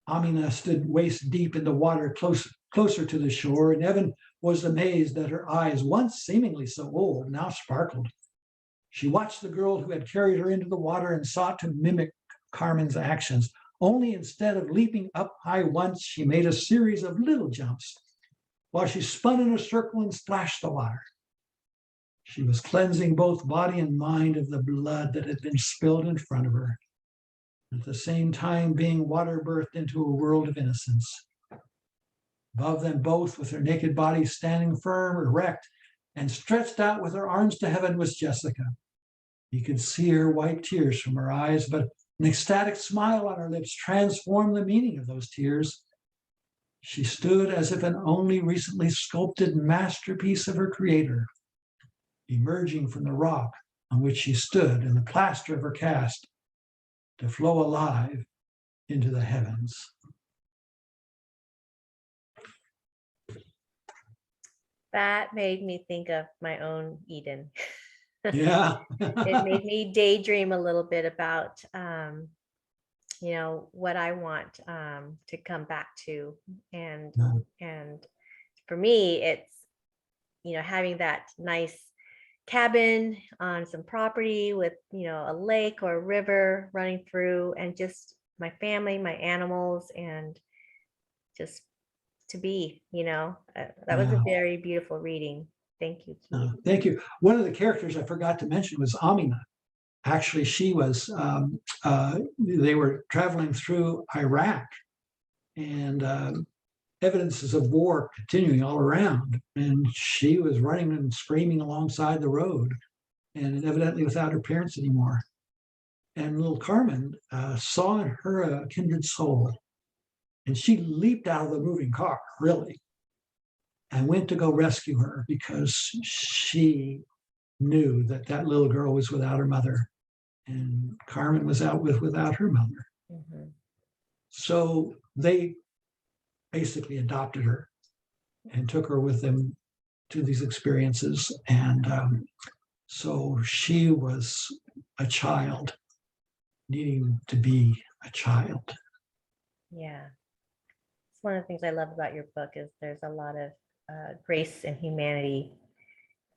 Amina stood waist deep in the water closer to the shore, and Evan was amazed that her eyes, once seemingly so old, now sparkled. She watched the girl who had carried her into the water and sought to mimic Carmen's actions. Only instead of leaping up high once, she made a series of little jumps while she spun in a circle and splashed the water. She was cleansing both body and mind of the blood that had been spilled in front of her, at the same time being water birthed into a world of innocence. Above them both, with her naked body standing firm, erect, and stretched out with her arms to heaven, was Jessica. He could see her wipe tears from her eyes, but an ecstatic smile on her lips transformed the meaning of those tears. She stood as if an only recently sculpted masterpiece of her creator, emerging from the rock on which she stood and the plaster of her cast to flow alive into the heavens. That made me think of my own Eden. Yeah. It made me daydream a little bit about, what I want to come back to. And for me, it's, having that nice cabin on some property with, a lake or a river running through, and just my family, my animals, and just to be, that was a very beautiful reading. Thank you, Keith. Thank you. One of the characters I forgot to mention was Amina. Actually, she was, they were traveling through Iraq, and evidences of war continuing all around. And she was running and screaming alongside the road, and evidently without her parents anymore. And little Carmen saw in her a kindred soul. And she leaped out of the moving car, really, and went to go rescue her, because she knew that that little girl was without her mother, and Carmen was without her mother. Mhm. So they basically adopted her and took her with them to these experiences. And so she was a child needing to be a child. Yeah. It's one of the things I love about your book is there's a lot of grace and humanity,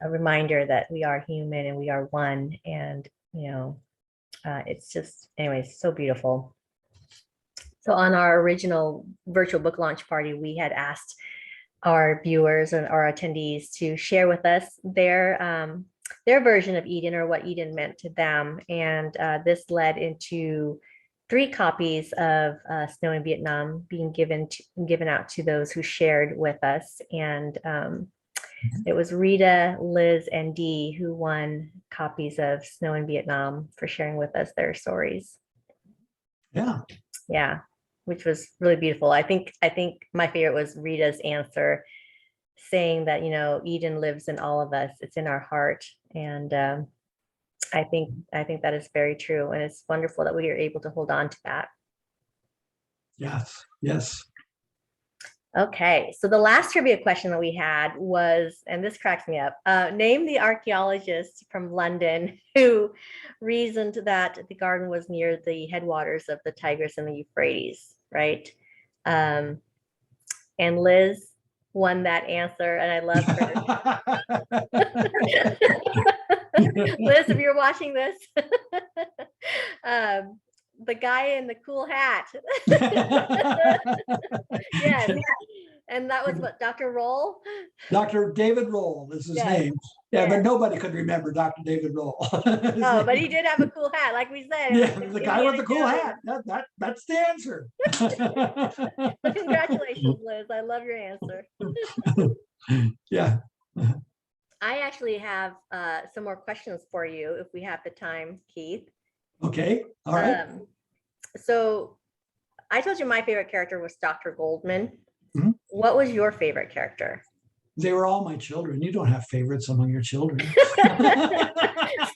a reminder that we are human and we are one. And, it's just, anyways, so beautiful. So on our original virtual book launch party, we had asked our viewers and our attendees to share with us their version of Eden, or what Eden meant to them. And this led into 3 copies of Snow in Vietnam being given out to those who shared with us. And it was Rita, Liz, and Dee who won copies of Snow in Vietnam for sharing with us their stories. Yeah, which was really beautiful. I think my favorite was Rita's answer, saying that, Eden lives in all of us. It's in our heart. And I think that is very true. And it's wonderful that we are able to hold on to that. Yes. Okay, so the last trivia question that we had was, and this cracks me up, name the archaeologist from London who reasoned that the garden was near the headwaters of the Tigris and the Euphrates, right? And Liz won that answer, and I love her. Liz, if you're watching this, the guy in the cool hat. Yes. And that was what, Dr. Roll? Dr. David Roll is his name. Yeah, but nobody could remember Dr. David Roll. Oh, but he did have a cool hat, like we said. Yeah, the guy with the cool hat. That's the answer. Well, congratulations, Liz. I love your answer. Yeah. I actually have some more questions for you if we have the time, Keith. Okay. All right. So I told you my favorite character was Dr. Goldman. Mhm. What was your favorite character? They were all my children. You don't have favorites among your children.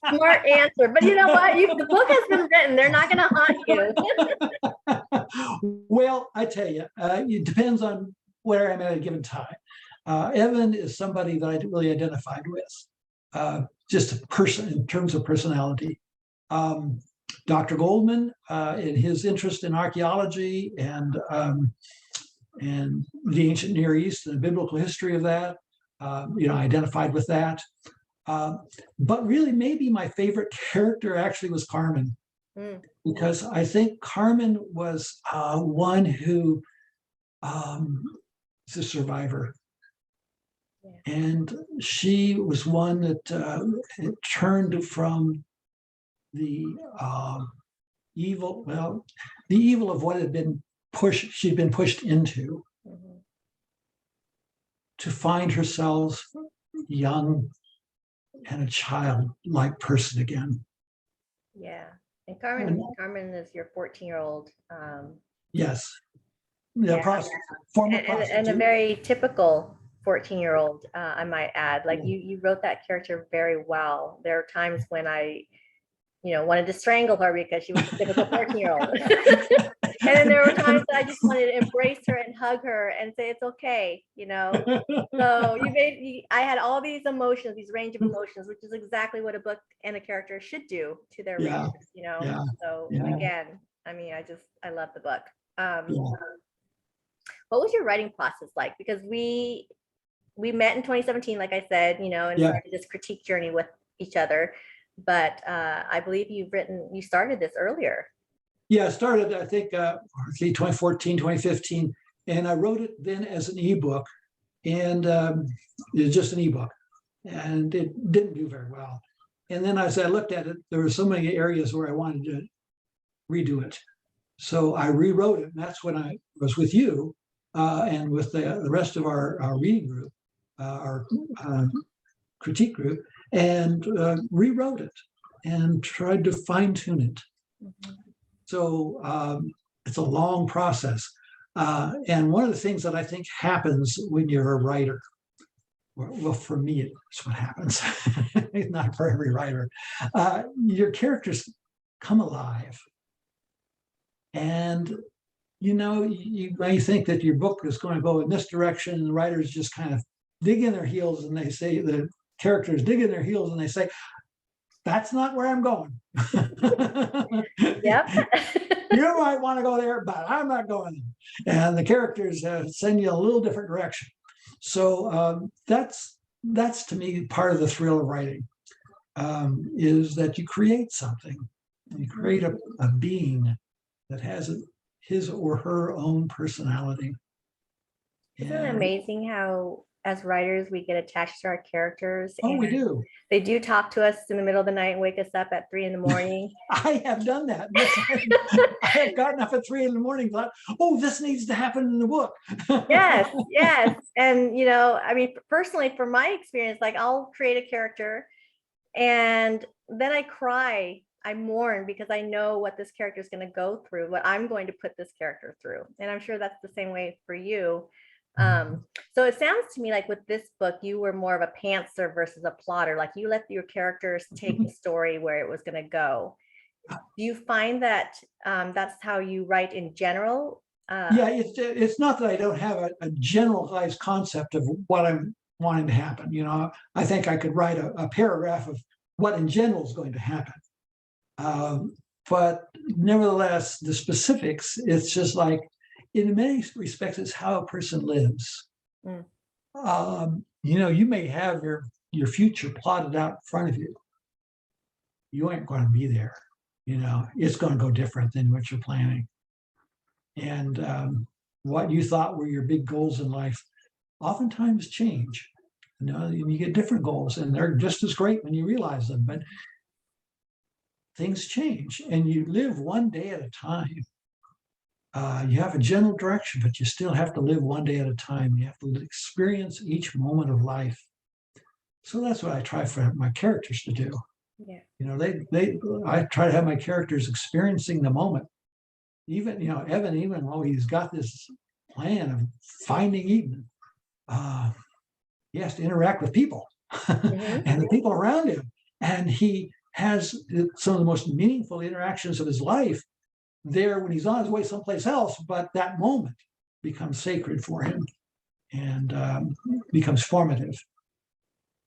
Smart answer. But you know what? The book has been written. They're not going to haunt you. Well, I tell you, it depends on where I'm at a given time. Evan is somebody that I really identified with, just a person in terms of personality. Dr. Goldman, in his interest in archaeology and the ancient Near East and the biblical history of that, I identified with that. But really, maybe my favorite character actually was Carmen, because I think Carmen was one who is a survivor. Yeah. And she was one that turned from the evil of what had been she'd been pushed into, to find herself young and a childlike person again. Yeah. And Carmen is your 14-year-old. Yes. Yeah. former And a prostitute. very typical 14-year-old, I might add. Like Yeah. you wrote that character very well. There are times when I, wanted to strangle her because she was a typical 14-year-old. And then there were times that I just wanted to embrace her and hug her and say, it's okay, So I had all these emotions, these range of emotions, which is exactly what a book and a character should do to their Yeah. readers, Yeah. So Yeah. again, I mean, I love the book. Yeah. What was your writing process like? Because we met in 2017, like I said, and Yeah. started this critique journey with each other. But I believe you started this earlier. Yeah, I started, I think, 2014, 2015, and I wrote it then as an ebook, and it was just an ebook, and it didn't do very well. And then as I looked at it, there were so many areas where I wanted to redo it. So I rewrote it, and that's when I was with you and with the rest of our reading group, our critique group, and rewrote it and tried to fine tune it. Mhm. So it's a long process. And one of the things that I think happens when you're a writer, well, for me, it's what happens, not for every writer, your characters come alive. And, you may think that your book is going to go in this direction, and the writers just kind of dig in their heels and they say, the characters dig in their heels and they say, that's not where I'm going. Yep. You might want to go there, but I'm not going there. And the characters send you a little different direction. So that's to me part of the thrill of writing, is that you create something. You create a being that has his or her own personality. Isn't it amazing how, as writers, we get attached to our characters? Oh, we and do. They do talk to us in the middle of the night and wake us up at 3 a.m. I have done that. I have gotten up at 3 a.m. and thought, oh, this needs to happen in the book. Yes, yes. And, I mean, personally, from my experience, like I'll create a character and then I cry, I mourn because I know what this character is going to go through, what I'm going to put this character through. And I'm sure that's the same way for you. So it sounds to me like with this book, you were more of a pantser versus a plotter. Like you let your characters take the story where it was going to go. Do you find that that's how you write in general? Yeah, it's not that I don't have a generalized concept of what I'm wanting to happen. I think I could write a paragraph of what in general is going to happen. But nevertheless, the specifics, it's just like, in many respects, it's how a person lives. You may have your future plotted out in front of you. You ain't going to be there. It's going to go different than what you're planning. And what you thought were your big goals in life oftentimes change. You get different goals, and they're just as great when you realize them. But things change, and you live one day at a time. You have a general direction, but you still have to live one day at a time. You have to experience each moment of life. So that's what I try for my characters to do. Yeah. I try to have my characters experiencing the moment. Even, Evan, even though he's got this plan of finding Eden, he has to interact with people and the people around him. And he has some of the most meaningful interactions of his life there when he's on his way someplace else, but that moment becomes sacred for him and becomes formative.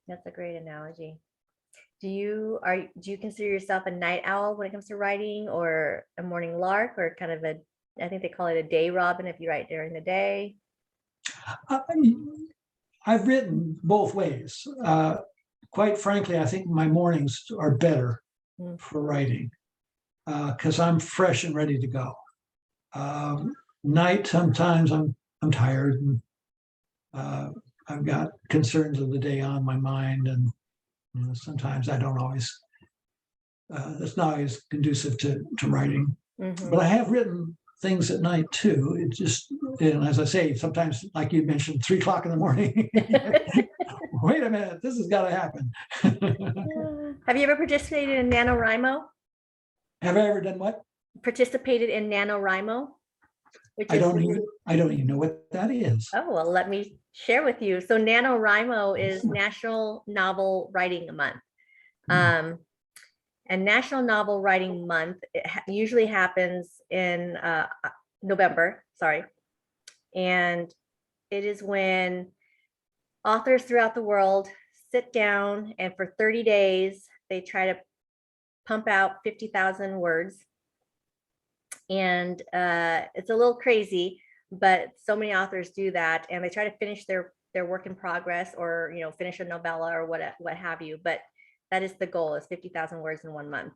That's a great analogy. Do you consider yourself a night owl when it comes to writing, or a morning lark, or kind of I think they call it a day robin if you write during the day? I've written both ways. Quite frankly, I think my mornings are better for writing, because I'm fresh and ready to go. Night, sometimes I'm tired, and I've got concerns of the day on my mind, and sometimes I don't always. That's not always conducive to writing. But I have written things at night too. It just, and as I say, sometimes, like you mentioned, 3 o'clock in the morning. Wait a minute, this has got to happen. Have you ever participated in Nanowrimo? Have I ever done what? Participated in Nanowrimo? which I is don't even know what that is. oh, well, let me share with you. So NaNoWriMo is National Novel Writing Month. And National Novel Writing Month usually happens in November, sorry. And it is when authors throughout the world sit down and for 30 days, they try to pump out 50,000 words. And it's a little crazy, but so many authors do that, and they try to finish their work in progress, or finish a novella or what have you. But that is the goal, is 50,000 words in 1 month.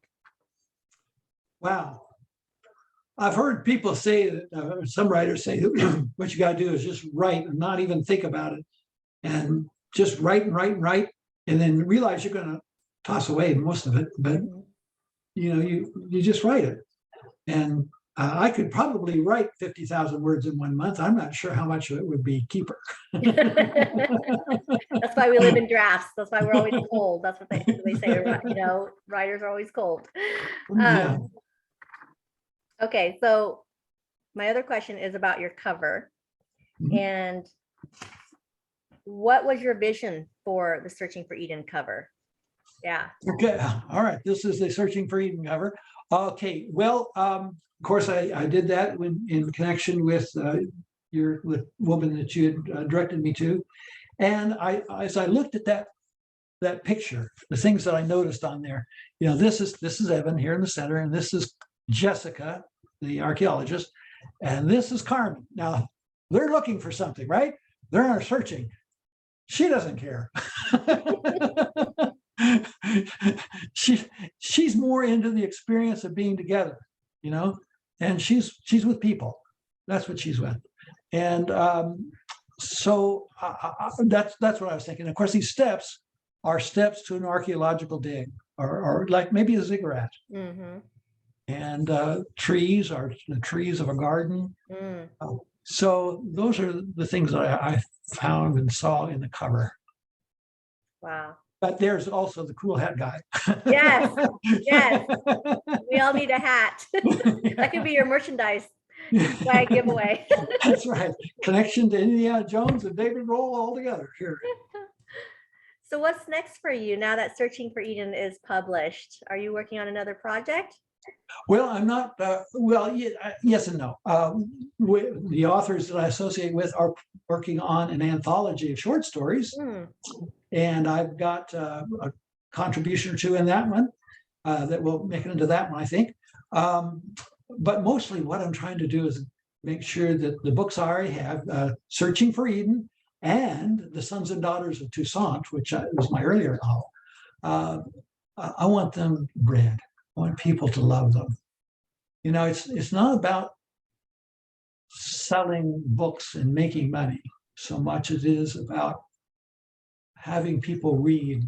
Wow. I've heard people say that some writers say what you got to do is just write and not even think about it, and just write and write and write, and then realize you're going to toss away most of it. But you just write it. And I could probably write 50,000 words in 1 month. I'm not sure how much of it would be keeper. That's why we live in drafts. That's why we're always cold. That's what they say. Writers are always cold. Yeah. Okay, so my other question is about your cover. And what was your vision for the Searching for Eden cover? Yeah. Okay. All right. This is the Searching for Eden cover. Okay. Well, of course, I did that in connection with the woman that you had directed me to, and as I looked at that picture, the things that I noticed on there, this is Evan here in the center, and this is Jessica, the archaeologist, and this is Carmen. Now they're looking for something, right? They're searching. She doesn't care. She's more into the experience of being together, and she's with people. That's what she's with. And so that's what I was thinking. Of course, these steps are steps to an archaeological dig, or like maybe a ziggurat. And trees are the trees of a garden. So those are the things that I found and saw in the cover. Wow. But there's also the cool hat guy. Yes. We all need a hat. That could be your merchandise flag giveaway. That's right. Connection to Indiana Jones and David Roll all together here. So what's next for you now that Searching for Eden is published? Are you working on another project? Well, I'm not. Yes and no. The authors that I associate with are working on an anthology of short stories, and I've got a contribution or two in that one that will make it into that one, I think. But mostly, what I'm trying to do is make sure that the books I already have, Searching for Eden and The Sons and Daughters of Toussaint, which was my earlier novel, I want them read. I want people to love them. It's not about selling books and making money so much as it is about having people read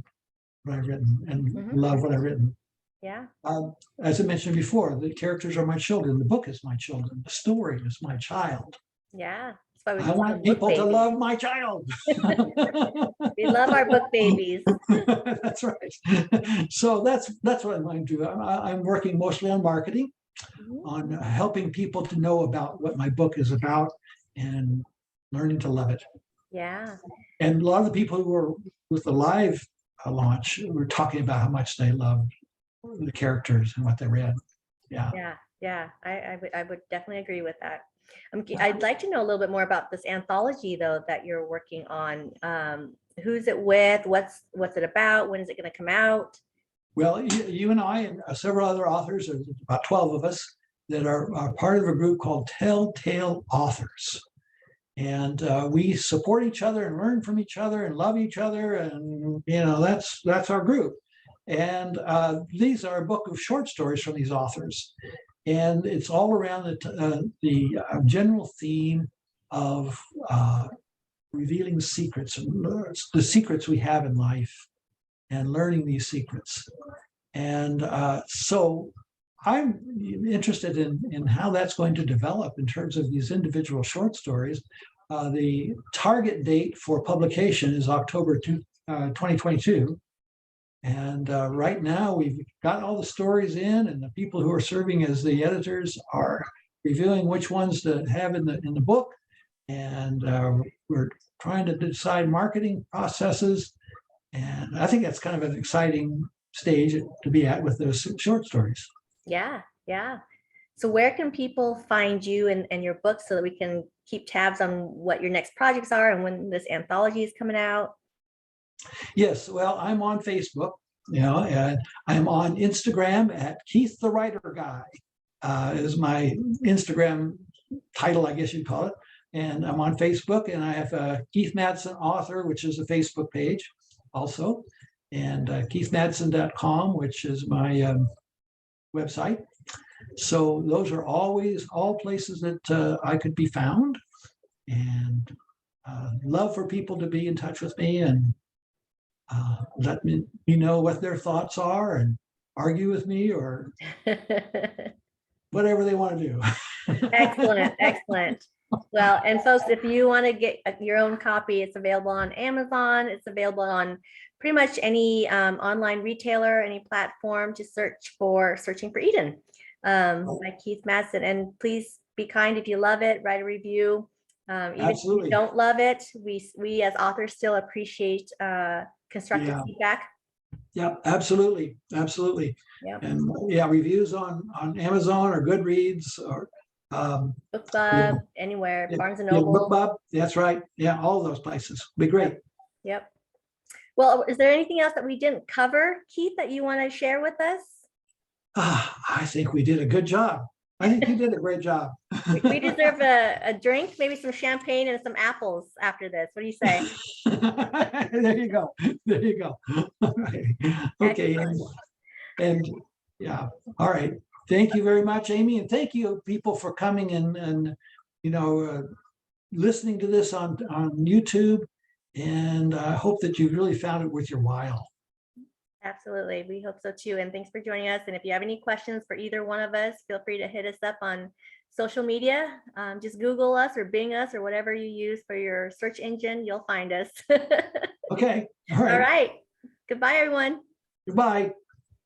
what I've written and love what I've written. Yeah. As I mentioned before, the characters are my children. The book is my children. The story is my child. Yeah. That's why I want people to love my child. We love our book babies. That's right. So that's what I'm going to do. I'm working mostly on marketing, on helping people to know about what my book is about and learning to love it. Yeah. And a lot of the people who were with the live launch were talking about how much they loved the characters and what they read. Yeah. I would definitely agree with that. I'd like to know a little bit more about this anthology, though, that you're working on. Who's it with? What's it about? When is it going to come out? Well, you and I and several other authors, about 12 of us, that are part of a group called Telltale Authors. And we support each other and learn from each other and love each other. And, that's our group. And these are a book of short stories from these authors. And it's all around the general theme of revealing secrets, the secrets we have in life, and learning these secrets. And so I'm interested in how that's going to develop in terms of these individual short stories. The target date for publication is October 2022. And right now we've got all the stories in, and the people who are serving as the editors are reviewing which ones to have in the book, and we're trying to decide marketing processes. And I think that's kind of an exciting stage to be at with those short stories. Yeah, yeah. So where can people find you and your books so that we can keep tabs on what your next projects are and when this anthology is coming out? Yes, well, I'm on Facebook, and I'm on Instagram at Keith the Writer Guy, is my Instagram title, I guess you'd call it. And I'm on Facebook, and I have Keith Madsen Author, which is a Facebook page also, and keithmadsen.com, which is my website. So those are always all places that I could be found, and love for people to be in touch with me and let me know what their thoughts are and argue with me or whatever they want to do. Excellent, excellent. Well, and folks, if you want to get your own copy, it's available on Amazon. It's available on pretty much any online retailer, any platform. Just search for Searching for Eden by Keith Madsen. And please be kind if you love it, write a review. Even Absolutely. if you don't love it, we as authors still appreciate constructive feedback. Yeah, absolutely, absolutely. Yep. And yeah, reviews on Amazon or Goodreads or Book Club, anywhere, Barnes and Book Noble. Club. That's right. Yeah, all those places. Be great. Yep. Well, is there anything else that we didn't cover, Keith, that you want to share with us? I think we did a good job. I think you did a great job. We deserve a drink, maybe some champagne and some apples after this. What do you say? There you go. There you go. All right. Okay. And yeah. All right. Thank you very much, Amy. And thank you, people, for coming and listening to this on YouTube. And I hope that you really found it worth your while. Absolutely. We hope so too. And thanks for joining us. And if you have any questions for either one of us, feel free to hit us up on social media. Just Google us or Bing us or whatever you use for your search engine. You'll find us. Okay. All right. All right. Goodbye, everyone. Goodbye.